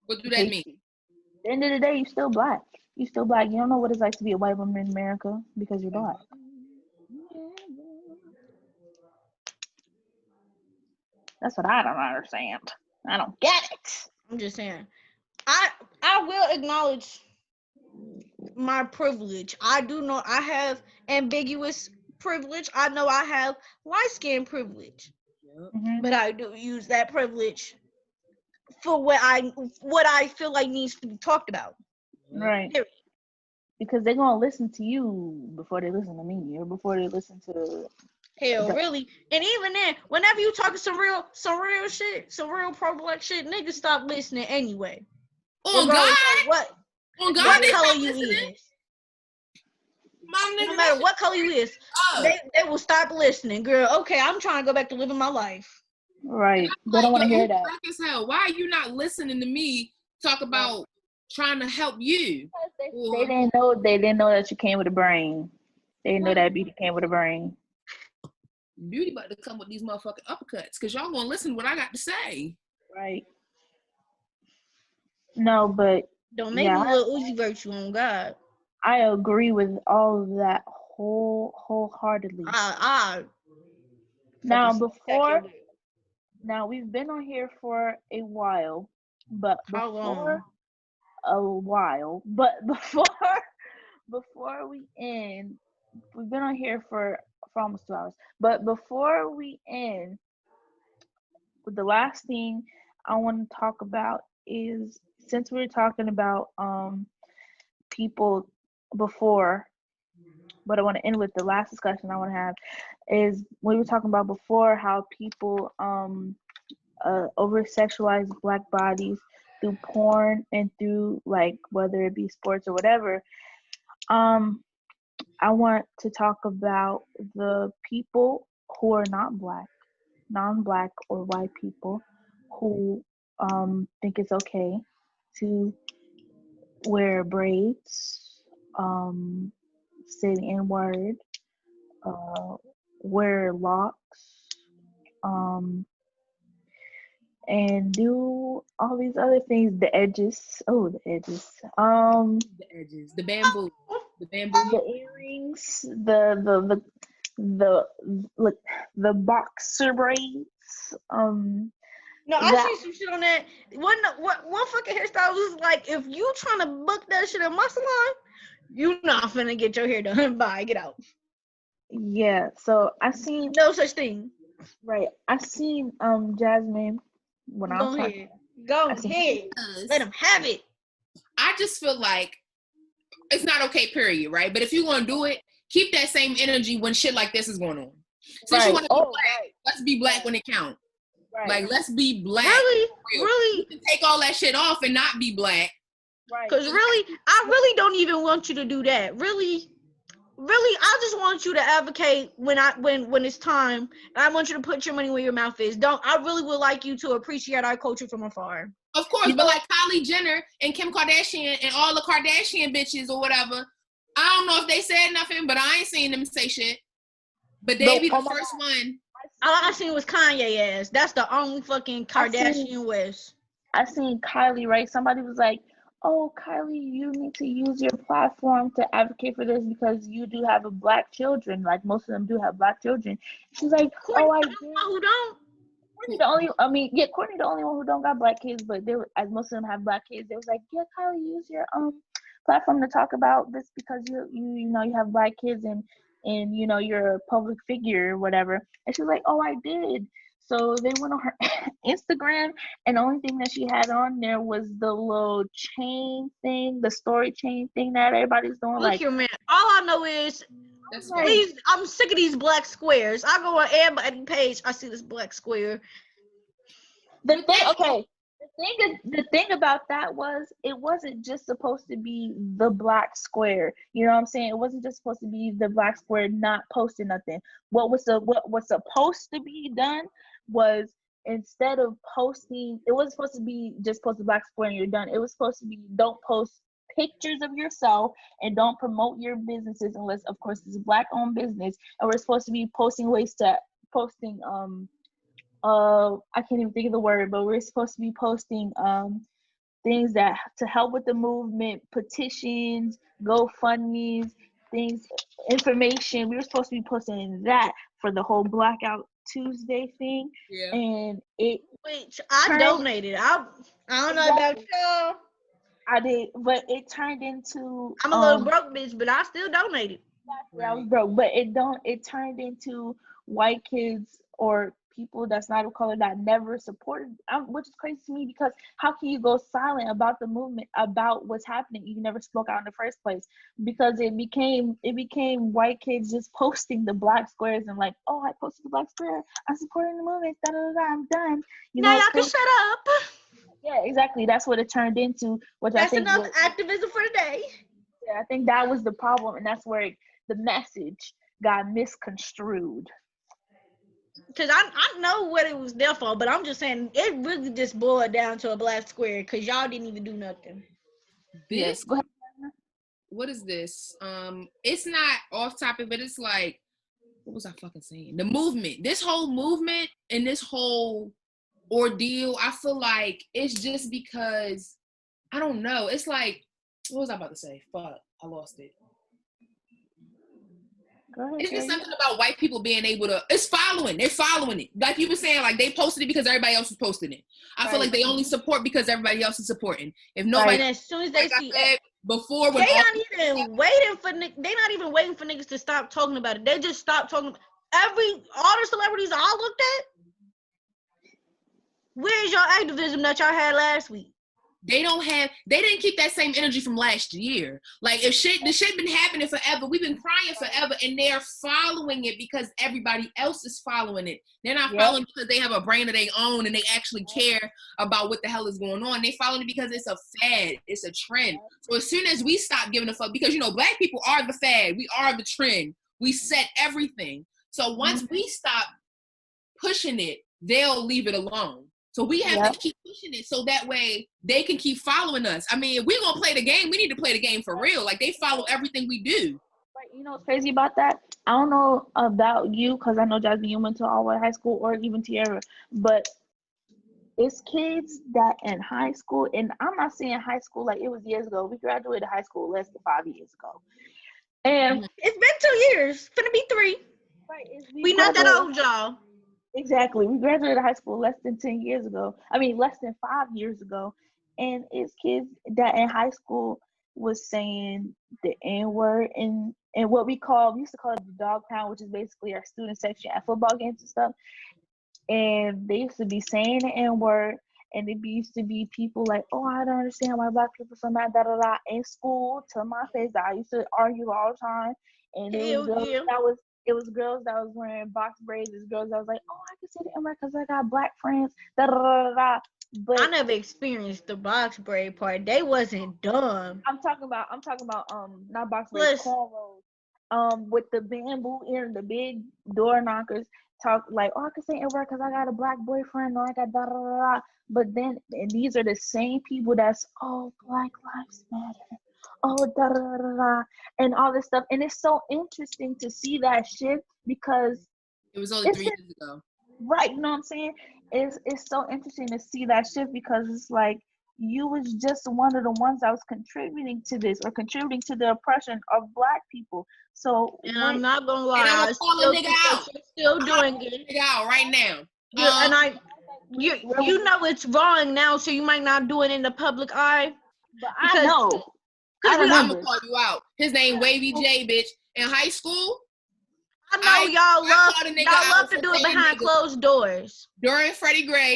What do that mean? At the end of the day, you're still Black. You're still Black. You don't know what it's like to be a white woman in America because you're Black. That's what I don't understand. I don't get it. I'm just saying. I will acknowledge my privilege. I do know I have ambiguous privilege. I know I have light skin privilege. Mm-hmm. But I do use that privilege for what I feel like needs to be talked about. Right. Period. Because they're gonna listen to you before they listen to me, or before they listen to really. And even then, whenever you talking some real shit, some real pro-Black shit, niggas stop listening anyway. Oh God! What color you is. No matter what color you is, they will stop listening, girl. Okay, I'm trying to go back to living my life. Right. They don't want to hear that. As hell. Why are you not listening to me talk about trying to help you? They didn't know. They didn't know that you came with a brain. They didn't know that beauty came with a brain. Beauty about to come with these motherfucking uppercuts, because y'all gonna listen to what I got to say. Right. No, but don't make me little Uzi virtue on God. I agree with all of that wholeheartedly. Now we've been on here for a while, but before we end, we've been on here for almost 2 hours. But before we end, the last thing I want to talk about is, since we're talking about people before, but I want to end with the last discussion I want to have is we were talking about before how people over sexualize black bodies through porn and through like whether it be sports or whatever. I want to talk about the people who are not black, non-black or white people who think it's okay to wear braids, say the N-word, wear locks, and do all these other things. The edges. Oh, the edges. The edges, the bamboo, The earrings. The like the boxer braids. No, I That seen some shit on that. One fucking hairstyle was like, if you trying to book that shit in my salon, you not finna get your hair done. Bye, get out. yeah. So I seen No such thing. right. I seen Jasmine when I was Go talking. ahead. Go I seen ahead. Let them have it. I just feel like it's not okay, period, right? But if you want to do it, keep that same energy when shit like this is going on. Since you want to be black, let's be black when it counts. Right. Like, let's be black. Really? You can take all that shit off and not be black. Right. Because really, I really don't even want you to do that. Really, I just want you to advocate when it's time. And I want you to put your money where your mouth is. I really would like you to appreciate our culture from afar. Of course, but like Kylie Jenner and Kim Kardashian and all the Kardashian bitches or whatever, I don't know if they said nothing, but I ain't seen them say shit. But they be the first one. All I seen was Kanye ass. That's the only fucking Kardashian West. I seen Kylie, right? Somebody was like, oh, Kylie, you need to use your platform to advocate for this because you do have a black children. Like most of them do have black children. She's like, oh, I did. Who don't? Courtney the only one who don't got black kids, but they were, as most of them have black kids, they was like, yeah, Kylie, use your platform to talk about this because you have black kids and you're a public figure or whatever. And she was like, oh, I did. So they went on her Instagram, and the only thing that she had on there was the little chain thing, the story chain thing that everybody's doing. Look like, here, man. All I know is I'm sick of these black squares. I go on everybody's page, I see this black square. The thing about that was it wasn't just supposed to be the black square. You know what I'm saying? It wasn't just supposed to be the black square not posting nothing. What was supposed to be done was instead of posting, it wasn't supposed to be just post the black square and you're done. It was supposed to be don't post pictures of yourself and don't promote your businesses unless of course it's a black owned business. And we're supposed to be posting I can't even think of the word, but we're supposed to be posting things that to help with the movement, petitions, GoFundMe's, things, information. We were supposed to be posting that for the whole Blackout Tuesday thing. Yeah. And which I donated. I don't know about y'all. I did, but it turned into I'm a little broke bitch, but I still donated. Exactly, I was broke, but it turned into white kids or people that's not of color that never supported, which is crazy to me because how can you go silent about the movement, about what's happening? You never spoke out in the first place because it became white kids just posting the black squares and like, oh, I posted the black square, I'm supporting the movement, I'm done. Now y'all can shut up. Yeah, exactly. That's what it turned into. That's enough activism for the day. Yeah, I think that was the problem, and that's where the message got misconstrued. Because I know what it was there for, but I'm just saying it really just boiled down to a black square because y'all didn't even do nothing. This, go ahead. What is this? It's not off topic, but it's like, what was I fucking saying? The movement. This whole movement and this whole ordeal, I feel like it's just because, I don't know. It's like, what was I about to say? Fuck, I lost it. It's just something about white people being able to, they're following it. Like you were saying, like they posted it because everybody else was posting it. I feel like they only support because everybody else is supporting. If nobody, and as soon as they see it, before they not even waiting for niggas to stop talking about it. They just stop talking. All the celebrities I looked at, where's your activism that y'all had last week? They didn't keep that same energy from last year. Like the shit been happening forever. We've been crying forever, and they're following it because everybody else is following it. They're not following because they have a brain of their own and they actually care about what the hell is going on. They following it because it's a fad, it's a trend. So as soon as we stop giving a fuck, because Black people are the fad, we are the trend, we set everything. So once we stop pushing it, they'll leave it alone. So we have to keep pushing it so that way they can keep following us. I mean, if we're going to play the game, we need to play the game for real. Like, they follow everything we do. Right. You know what's crazy about that? I don't know about you, because I know, Jasmine, you went to Allwood High School, or even Tierra, but it's kids that in high school, and I'm not saying high school like it was years ago. We graduated high school less than 5 years ago. And it's been 2 years. Finna be 3. Right. We not that old, y'all. Exactly. We graduated high school less than 10 years ago. I mean, less than 5 years ago. And it's kids that in high school was saying the N-word and what we used to call it the dog pound, which is basically our student section at football games and stuff. And they used to be saying the N-word, and it used to be people like, oh, I don't understand why Black people so mad, da-da-da, in school, to my face, that I used to argue all the time. And it was girls that was wearing box braids. It was girls that was like, oh, I can say the N-word because I got Black friends, da-da-da-da-da. But I never experienced the box braid part. They wasn't dumb. I'm talking about not box braids, cornrows. With the bamboo ear and the big door knockers, talk like, oh, I can say N-word because I got a Black boyfriend, or I got da da da da. But then, and these are the same people that's, oh, Black Lives Matter, oh, da da da da, and all this stuff. And it's so interesting to see that shit, because it was only 3 years ago. Right, you know what I'm saying? It's so interesting to see that shift, because it's like you was just one of the ones that was contributing to this, or contributing to the oppression of Black people. So I'm not gonna lie, and I'm gonna call a nigga out. Still doing it. Nigga out right now. You know it's wrong now, so you might not do it in the public eye. But I know. I'm gonna call you out. His name Wavy J, bitch. In high school, I know y'all love to do it behind closed doors. During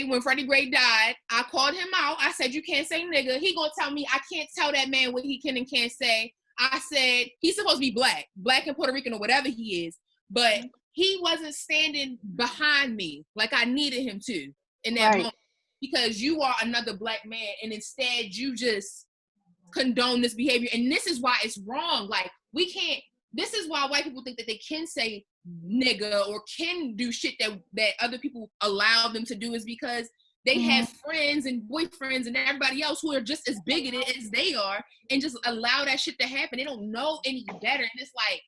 when Freddie Gray died, I called him out. I said, you can't say nigga. He gonna tell me I can't tell that man what he can and can't say. I said, he's supposed to be black and Puerto Rican, or whatever he is. But he wasn't standing behind me like I needed him to in that moment. Because you are another Black man, and instead you just condone this behavior. And this is why it's wrong. Like, we can't. This is why white people think that they can say nigga or can do shit that other people allow them to do, is because they have friends and boyfriends and everybody else who are just as bigoted as they are, and just allow that shit to happen. They don't know any better. And it's like,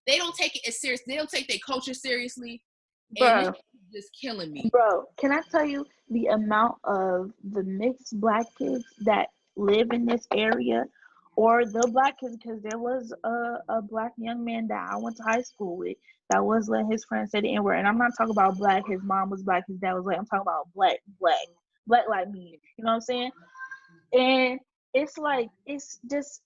they don't take it as serious. They don't take their culture seriously. And it's just killing me. Bro, can I tell you the amount of the mixed Black kids that live in this area, or the Black kids, because there was a Black young man that I went to high school with that was letting his friends say the N-word. And I'm not talking about Black, his mom was Black, his dad was Black. I'm talking about black like me. You know what I'm saying? And it's like, it's just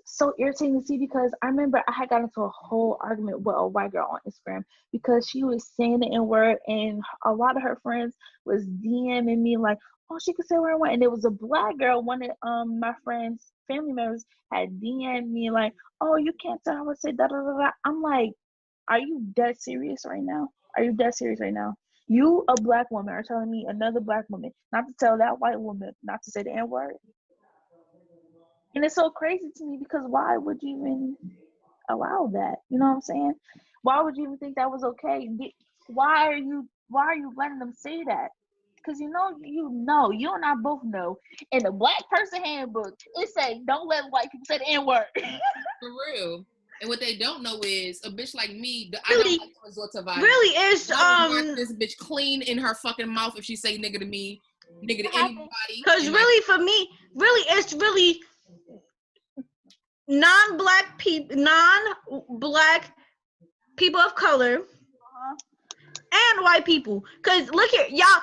so irritating to see, because I remember I had got into a whole argument with a white girl on Instagram because she was saying the N-word, and a lot of her friends was DMing me like, oh, she could say what I want. And there was a Black girl, one of my friends' family members had DM'd me like, oh, you can't tell her what to say, da da da da. I'm like, are you dead serious right now? You, a Black woman, are telling me another Black woman not to tell that white woman not to say the N-word? And it's so crazy to me, because why would you even allow that? You know what I'm saying? Why would you even think that was okay? Why are you letting them say that? Because you and I both know, in the Black person handbook, it say don't let white people say the N-word. For real. And what they don't know is, a bitch like me, I don't like to resort to violence. Really is this bitch clean in her fucking mouth if she say nigga to me, nigga to anybody. Because really, for me, it's really non-black people of color and white people. Because look here, y'all,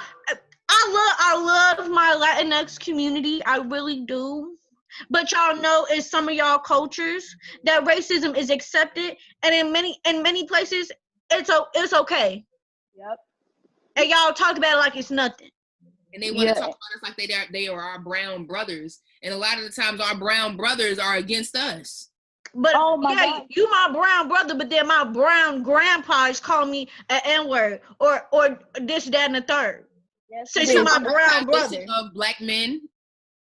I love my Latinx community. I really do. But y'all know in some of y'all cultures that racism is accepted, and in many places it's okay. Yep. And y'all talk about it like it's nothing. And they want to talk about us like they are our brown brothers. And a lot of the times our brown brothers are against us. But God. You my brown brother, but then my brown grandpa is calling me an N-word or this, that, and the third. Yes, since you're my brown brother. Of black men,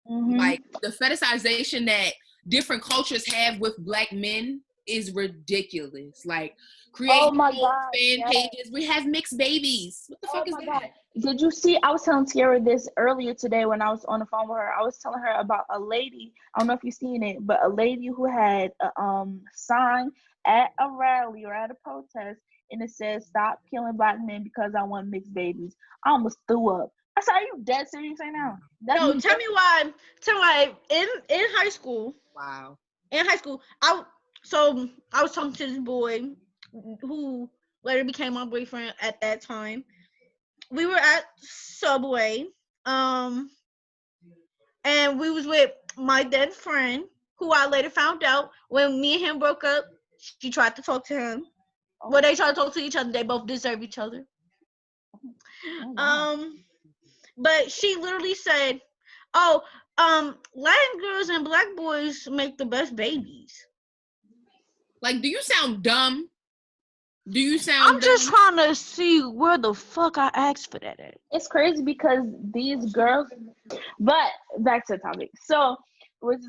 like the fetishization that different cultures have with black men is ridiculous. Like creating fan pages. We have mixed babies. What the fuck is that? God. Did you see? I was telling Tiara this earlier today when I was on the phone with her. I was telling her about a lady. I don't know if you've seen it, but a lady who had a sign at a rally or at a protest, and it says "Stop killing black men because I want mixed babies." I almost threw up. I said, "Are you dead serious right now?" No, tell me why. In high school. Wow. In high school, I was talking to this boy who later became my boyfriend at that time. We were at Subway, and we was with my dead friend, who I later found out when me and him broke up, she tried to talk to him. Well, they tried to talk to each other. They both deserve each other. But she literally said, Latin girls and black boys make the best babies. Like, do you sound dumb? Do you sound I'm just trying to see where the fuck I asked for that at. It's crazy because these girls, but back to the topic. So what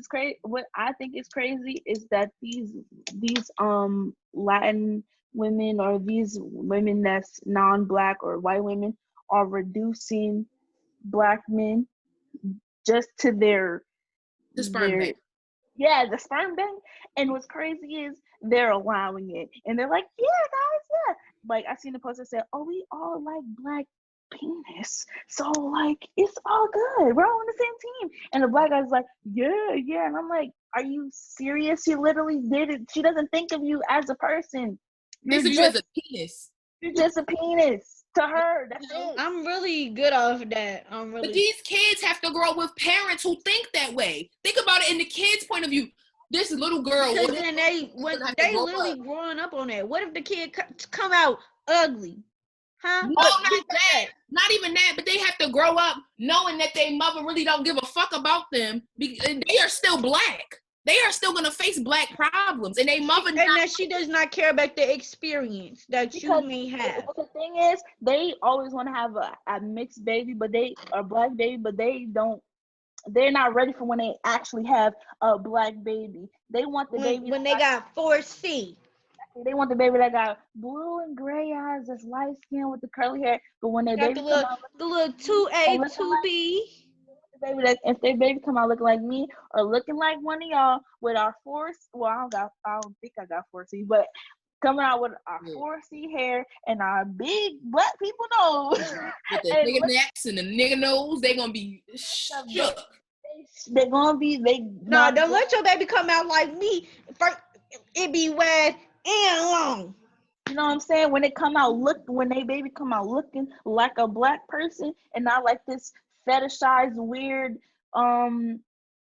I think is crazy is that these Latin women or these women that's non-black or white women are reducing black men just to the sperm bank. Yeah, the sperm bank. And what's crazy is they're allowing it. And they're like, yeah, guys, yeah. Like, I seen the post that said, oh, we all like black penis. So, like, it's all good. We're all on the same team. And the black guy's like, yeah. And I'm like, are you serious? She literally did it. She doesn't think of you as a person. You're just a penis. You're just a penis. To her, that's it. I'm really good off that. But these kids have to grow up with parents who think that way. Think about it in the kids' point of view. This little girl. Because then they literally growing up on that. What if the kid come out ugly? Huh? No, not that. Not even that. But they have to grow up knowing that their mother really don't give a fuck about them. They are still black. They are still gonna face black problems, and that she does not care about the experience that you may have. The thing is, they always want to have a mixed baby, but a black baby, but they're not ready for when they actually have a black baby. They want the baby when they got 4C. They want the baby that got blue and gray eyes, that's light skin with the curly hair. But when their baby the little 2A, 2B. Baby, that if their baby come out looking like me or looking like one of y'all with our 4C, well, I don't think I got 4C, but coming out with our 4C hair and our big black people nose. With the nigga necks and the nigga nose, they gonna be shook. They're gonna be No, don't let your baby come out like me. First, it be wide and long. You know what I'm saying? When they baby come out looking like a black person and not like this fetishized weird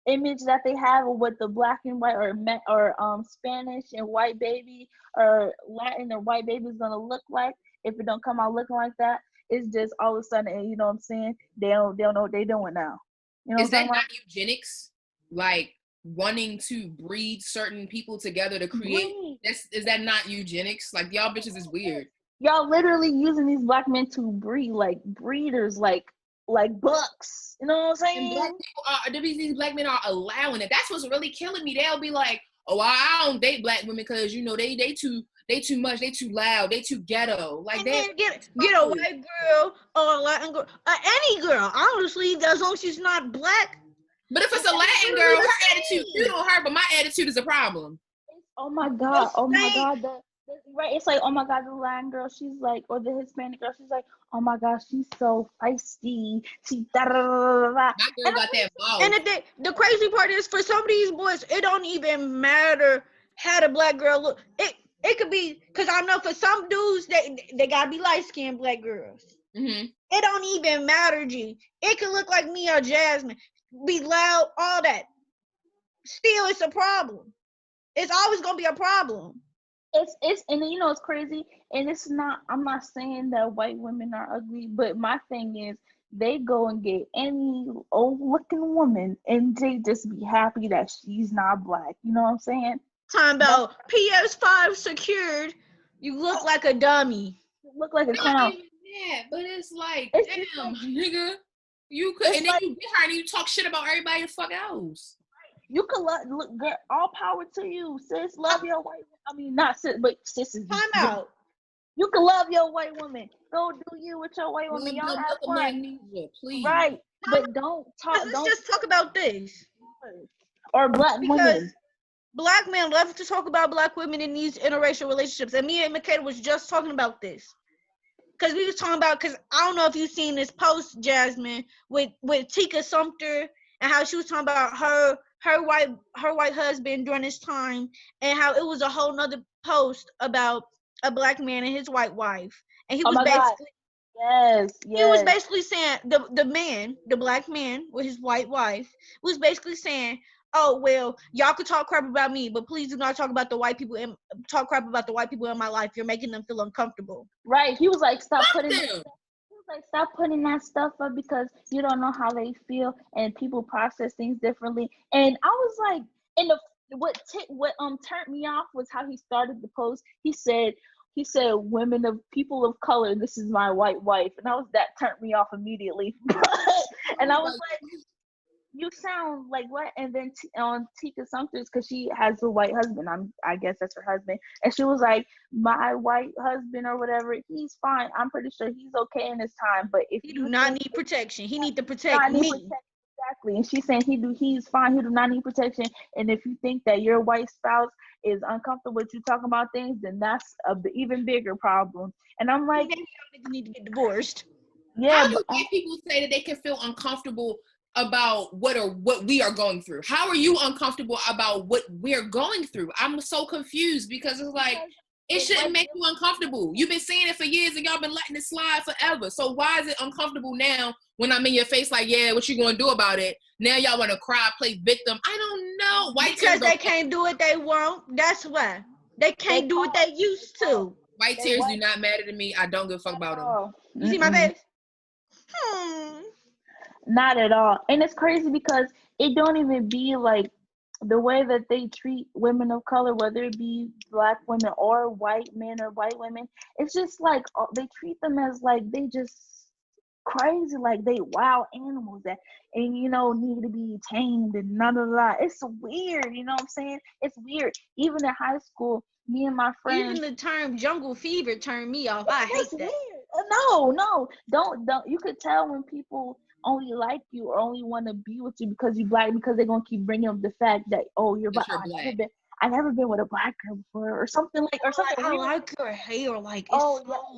image that they have with the black and white or Spanish and white baby or Latin or white baby is gonna look like, if it don't come out looking like that, it's just all of a sudden, you know what I'm saying, they don't know what they're doing now. You know, is that not eugenics? Like wanting to breed certain people together to create? Is that not eugenics? Like, y'all bitches is weird. Y'all literally using these black men to breed, like breeders, like bucks. You know what I'm saying? And these black men are allowing it. That's what's really killing me. They'll be like, oh, I don't date black women because, you know, they too much, they too loud, they too ghetto. Like, they get a white girl or a Latin girl, any girl, honestly, as long as she's not black. But if it's a Latin girl, her attitude, you know her, but my attitude is a problem. Oh my God. Right, it's like, oh my God, the Latin girl, she's like, or the Hispanic girl, she's like, oh my God, she's so feisty. She da da da da da. And the crazy part is, for some of these boys, it don't even matter how the black girl look. It could be, because I know for some dudes, they gotta be light skinned black girls. Mm-hmm. It don't even matter, G. It could look like me or Jasmine, be loud, all that. Still, it's a problem. It's always gonna be a problem. It's and you know it's crazy, and it's not. I'm not saying that white women are ugly, but my thing is they go and get any old looking woman and they just be happy that she's not black. You know what I'm saying? Talking about PS5 secured. You look like a dummy. You look like a Not clown. even that, but it's like, It's damn, like, nigga. You could, and then like, you get her and you talk shit about everybody the fuck else. you could look girl, all power to you, sis. Love your white. I mean, not sis, but sis is. Time out. You can love your white woman. Go do you with your white woman. Y'all have fun. Magnesia, please. Right, but don't talk. Let's just talk about this. Or black Because women. black men love to talk about black women in these interracial relationships, and me and Makeda was just talking about this. Because we was talking about, because I don't know if you've seen this post, Jasmine, with Tika Sumpter, and how she was talking about her white husband during this time, and how it was a whole nother post about a black man and his white wife, and he was basically he was basically saying the black man with his white wife was basically saying, oh well, y'all could talk crap about me, but please do not talk about the white people and talk crap about the white people in my life. You're making them feel uncomfortable. Right. He was like, stop putting. Them. He was like, stop putting that stuff up because you don't know how they feel and people process things differently. And I was like, and what turned me off was how he started the post. He said, women of people of color, this is my white wife, and that turned me off immediately. And I was like, you sound like what? And then on Tika Sumpter's, because she has a white husband, I guess that's her husband, and she was like, my white husband or whatever, he's fine. I'm pretty sure he's okay in his time, but if he do not need protection, he need to protect me. Exactly. And she's saying he's fine. He do not need protection. And if you think that your white spouse is uncomfortable with you talking about things, then that's an even bigger problem. And I'm like, maybe y'all need to get divorced. Yeah. How do white people say that they can feel uncomfortable about what we are going through? How are you uncomfortable about what we're going through? I'm so confused because it's like, it shouldn't make you uncomfortable. You've been saying it for years and y'all been letting it slide forever. So why is it uncomfortable now when I'm in your face like, yeah, what you gonna do about it? Now y'all want to cry, play victim. I don't know. Because they can't do what they want. That's why. They can't do what they used to. White tears do not matter to me. I don't give a fuck about them. You see my face? Not at all. And it's crazy because it don't even be like the way that they treat women of color, whether it be black women or white men or white women. It's just like they treat them as like they just crazy, like they wild animals that and need to be tamed and none of that. It's weird, you know what I'm saying? It's weird. Even in high school, me and my friends. Even the term jungle fever turned me off. I hate that. Weird. No, don't. You could tell when people only like you or only want to be with you because you black, because they're gonna keep bringing up the fact that you're black. I never been with a black girl before or something like I like her hair, like you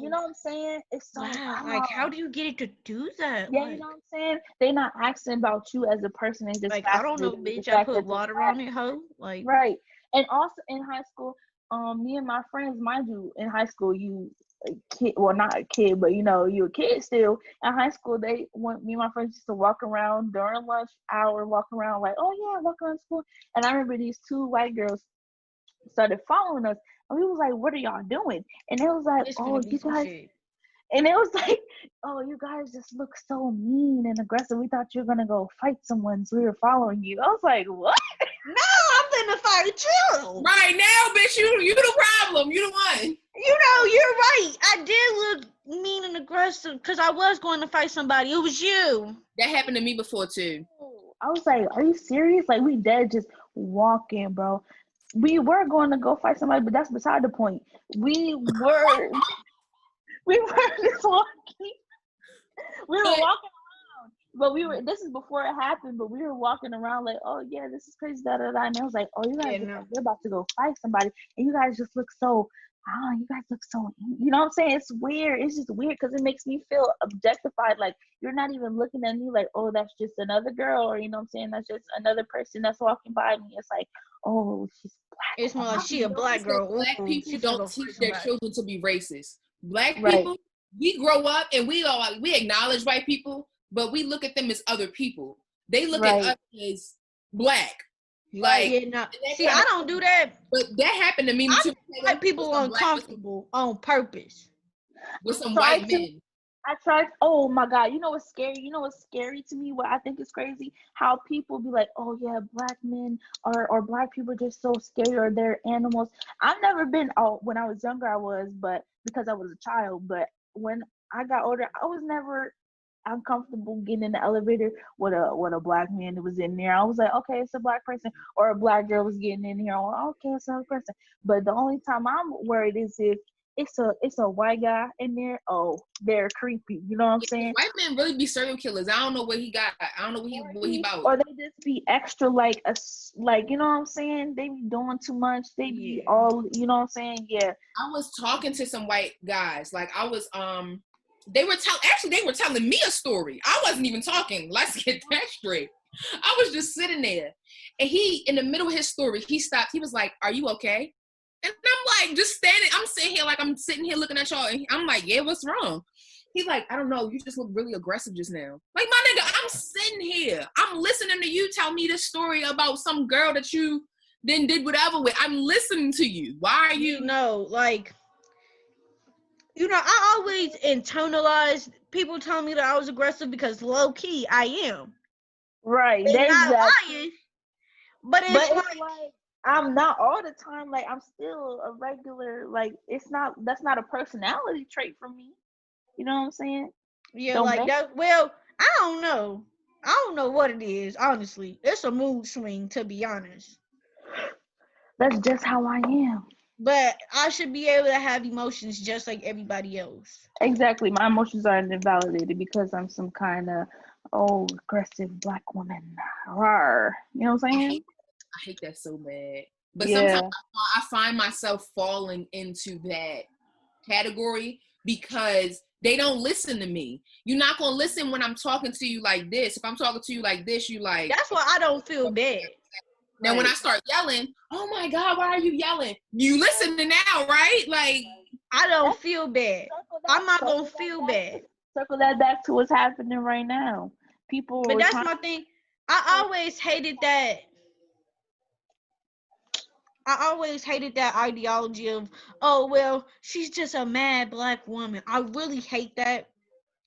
know what I'm saying? It's so like how do you get it to do that? Yeah, you know what I'm saying? They not asking about you as a person and just like I don't know, bitch. I put water on it, ho. Like right. And also in high school, me and my friends, mind you, in high school you a kid, well not a kid, but you're a kid still. In high school, me and my friends used to walk around during lunch hour, walk around like, oh yeah, walk around school. And I remember these two white girls started following us, and we was like, what are y'all doing? And it was like, oh, you guys, and it was like, oh, you guys just look so mean and aggressive. We thought you were gonna go fight someone, so we were following you. I was like, what? No, I'm gonna fight you. Right now, bitch, you the problem. You the one. You're right. I did look mean and aggressive because I was going to fight somebody. It was you. That happened to me before too. I was like, are you serious? Like, we dead just walking, bro. We were going to go fight somebody, but that's beside the point. We were just walking. We were walking around, but this is before it happened, but we were walking around like, oh yeah, this is crazy, da da da. And I was like, oh, you guys, you're about to go fight somebody, and you guys just look so, you guys look so, you know what I'm saying? It's weird. It's just weird because it makes me feel objectified. Like, you're not even looking at me like, oh, that's just another girl, or you know what I'm saying? That's just another person that's walking by me. It's like, oh, she's black. It's more like she a black girl. Black people don't teach their children to be racist. Black people, we grow up and we acknowledge white people, but we look at them as other people. They look at us as black. Like, see, I don't do that. But that happened to me too. White people uncomfortable on purpose with some white men. I tried. Oh my God! You know what's scary? You know what's scary to me? What I think is crazy? How people be like, "Oh yeah, black men or black people are just so scary or they're animals." I've never been. Oh, when I was younger, I was, but because I was a child. But when I got older, I was never uncomfortable getting in the elevator with a black man that was in there. I was like, okay, it's a black person, or a black girl was getting in here. Oh, okay, it's another person. But the only time I'm worried is if it's a white guy in there. Oh, they're creepy. You know what I'm Yeah, saying? white men really be serial killers. I don't know what he got. I don't know what he about. Or they just be extra like you know what I'm saying? They be doing too much. They be all you know what I'm saying? Yeah. I was talking to some white guys. Like I was they were telling me a story. I wasn't even talking. Let's get that straight. I was just sitting there. And he, in the middle of his story, he stopped. He was like, "Are you okay?" And I'm like, just standing. I'm sitting here like I'm sitting here looking at y'all. And I'm like, "Yeah, what's wrong?" He's like, "I don't know. You just look really aggressive just now." Like, my nigga, I'm sitting here. I'm listening to you tell me this story about some girl that you then did whatever with. I'm listening to you. Why are you? I always internalize people telling me that I was aggressive because low key I am. Right. And not Exactly. lying. But But it's it's like I'm not all the time. Like I'm still a regular. Like it's not. That's not a personality trait for me. You know what I'm saying? yeah, Don't like make. that. Well, I don't know. I don't know what it is, honestly. It's a mood swing, to be honest. That's just how I am. But I should be able to have emotions just like everybody else. Exactly. My emotions are invalidated because I'm some kind of aggressive black woman. Rawr. You know what I'm saying? I hate that so bad. But sometimes Yeah. I find myself falling into that category because they don't listen to me. You're not gonna listen when I'm talking to you like this. If I'm talking to you like this, you like. That's why I don't feel bad. Now when I start yelling, oh my God, why are you yelling? You listening now, right? Like I don't feel bad. I'm not gonna Circle feel that back bad. circle that back to what's happening right now. People But are that's trying. my thing. I always hated that. I always hated that ideology of, oh well, she's just a mad black woman. I really hate that.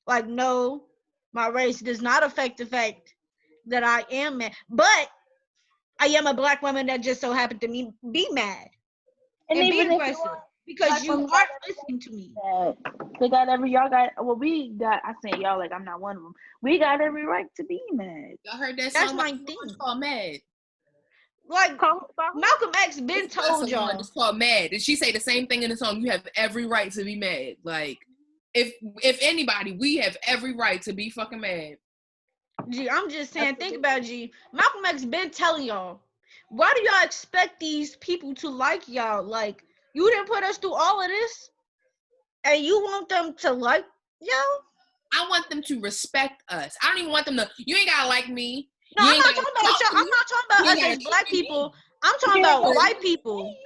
Like, no, my race does not affect the fact that I am mad, but I am a black woman that just so happened to be mad And and be even if you aggressive are because black you women, aren't listening to me. they got every y'all got. Well, we got. I say y'all like I'm not one of them. We got every right to be mad. y'all heard that That's song by my Solange thing. called Mad. Like Malcolm X been It's by told Solange. y'all. It's called Mad. And she say the same thing in the song. You have every right to be mad. Like if anybody, we have every right to be fucking mad. G, I'm just saying, think about G. Malcolm X been telling y'all. Why do y'all expect these people to like y'all? Like, you didn't put us through all of this, and you want them to like y'all? I want them to respect us. I don't even want them to. You ain't gotta like me. No, You I'm ain't not gotta talking about talk y'all. to I'm me. not talking You about ain't us gotta as talk black to me. people. I'm talking Yeah, about white people.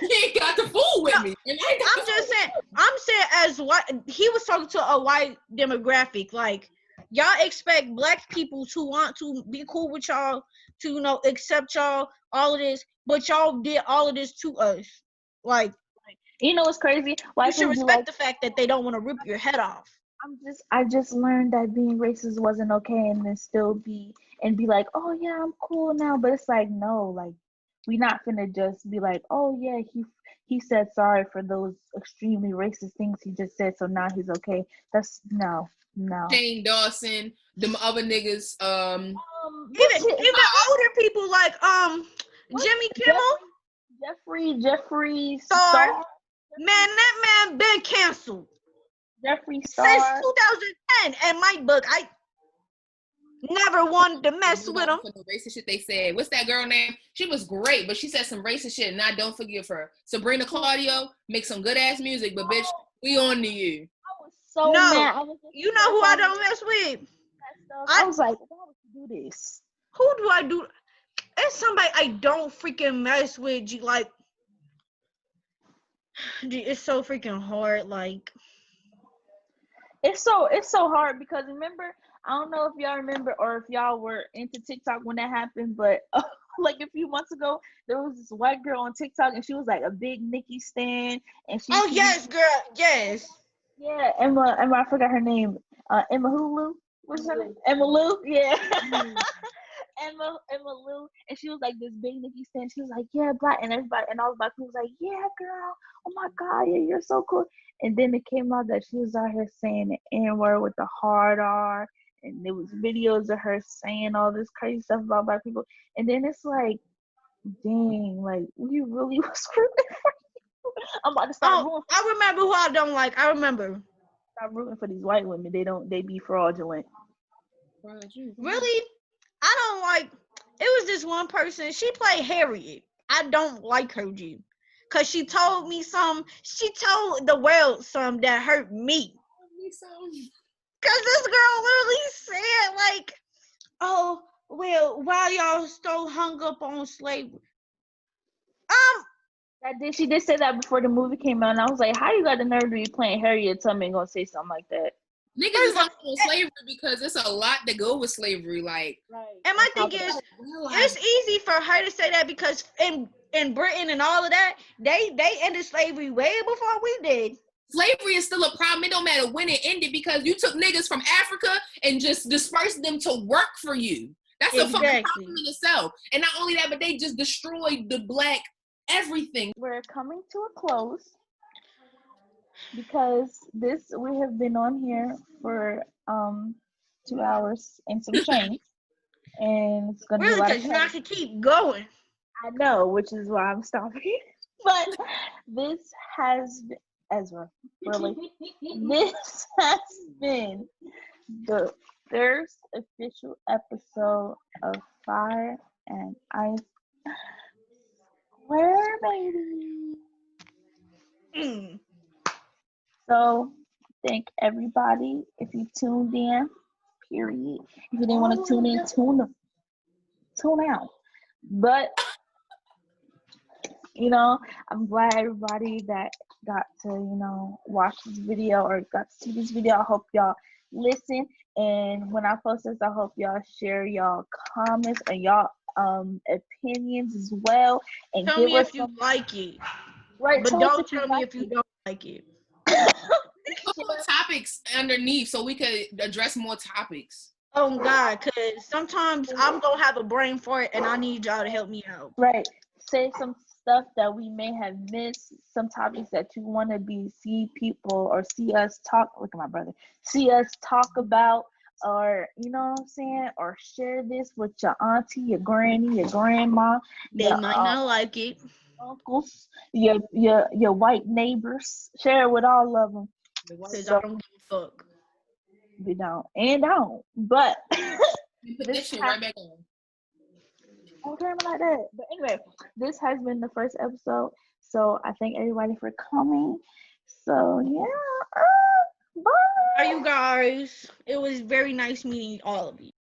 You ain't got to fool with No, me. And I ain't got I'm to just fool saying. I'm saying as what he was talking to a white demographic. Like, y'all expect black people to want to be cool with y'all, to accept y'all, all of this, but y'all did all of this to us. Like, you know what's crazy? you White should people be like, respect the fact that they don't want to rip your head off. I just learned that being racist wasn't okay, and then still be like, oh yeah, I'm cool now. But it's like no, like we not finna just be like, oh yeah, he said sorry for those extremely racist things he just said, so now he's okay. That's no. Shane Dawson, them other niggas. Even older people like Jimmy Kimmel, Jeffree Star, Star, man, that man been canceled Jeffree since Star. 2010. And my book, I never wanted to mess with him. For the racist shit they said. What's that girl name? She was great, but she said some racist shit, and I don't forgive her. Sabrina Claudio makes some good ass music, but bitch, we on to you. I was so No, mad. you know who I don't mess with? I was like, why would you do this? Who do I do? It's somebody I don't freaking mess with. G, like, G, it's so freaking hard. Like, It's so hard because remember, I don't know if y'all remember or if y'all were into TikTok when that happened, but like a few months ago, there was this white girl on TikTok and she was like a big Nicki stan, and she oh yes, girl, yes. Yeah, Emma, I forgot her name. Emma Hulu? What's her name? Emma Lou? Yeah. Emma Lou, and she was like this big Nikki Stan. She was like, yeah, black, and everybody, and all the black people was like, yeah, girl, oh my god, yeah, you're so cool. And then it came out that she was out here saying the N word with the hard R, and there was videos of her saying all this crazy stuff about black people. And then it's like, dang, like we really was rooting for you. I'm about to start Oh, I remember who I don't like. I remember. rooting for these white women. They be fraudulent. Really? I don't like. It was this one person. She played Harriet. I don't like her, G. Cause she told me some. She told the world some that hurt me. Cause this girl literally said like, "Oh, well, why y'all so hung up on slavery?" She did say that before the movie came out, and I was like, how you got the nerve to be playing Harriet Tubman gonna say something like that? Niggas is hung on slavery because it's a lot to go with slavery. Like, and my thing is, it's easy for her to say that because in Britain and all of that, they ended slavery way before we did. Slavery is still a problem. It don't matter when it ended because you took niggas from Africa and just dispersed them to work for you. That's a fucking problem in itself. And not only that, but they just destroyed the black everything. We're coming to a close because we have been on here for 2 hours and some change, and it's gonna be a lot of because you have to keep going. I know, which is why I'm stopping. But this has been, Ezra, really, this has been the first official episode of Fire and Ice², baby. So, thank everybody. If you tuned in, period. If you didn't want to tune in, tune out. But I'm glad everybody that got to, watch this video or got to see this video. I hope y'all listen. And when I post this, I hope y'all share y'all comments and y'all opinions as well. And tell me if you like it. Right. But don't tell me if you don't like it. Put more topics underneath so we could address more topics. Oh God, because sometimes I'm gonna have a brain for it and I need y'all to help me out. Right. Say some stuff that we may have missed, some topics that you want to see people or see us talk. Look at my brother. See us talk about, or you know what I'm saying, or share this with your auntie, your granny, your grandma. They might not like it. Uncles, your white neighbors. Share it with all of them. Because I don't give a fuck. We don't. But this shit right back on. Okay, like that. But anyway, this has been the first episode. So I thank everybody for coming. So yeah, bye. Bye, you guys. It was very nice meeting all of you.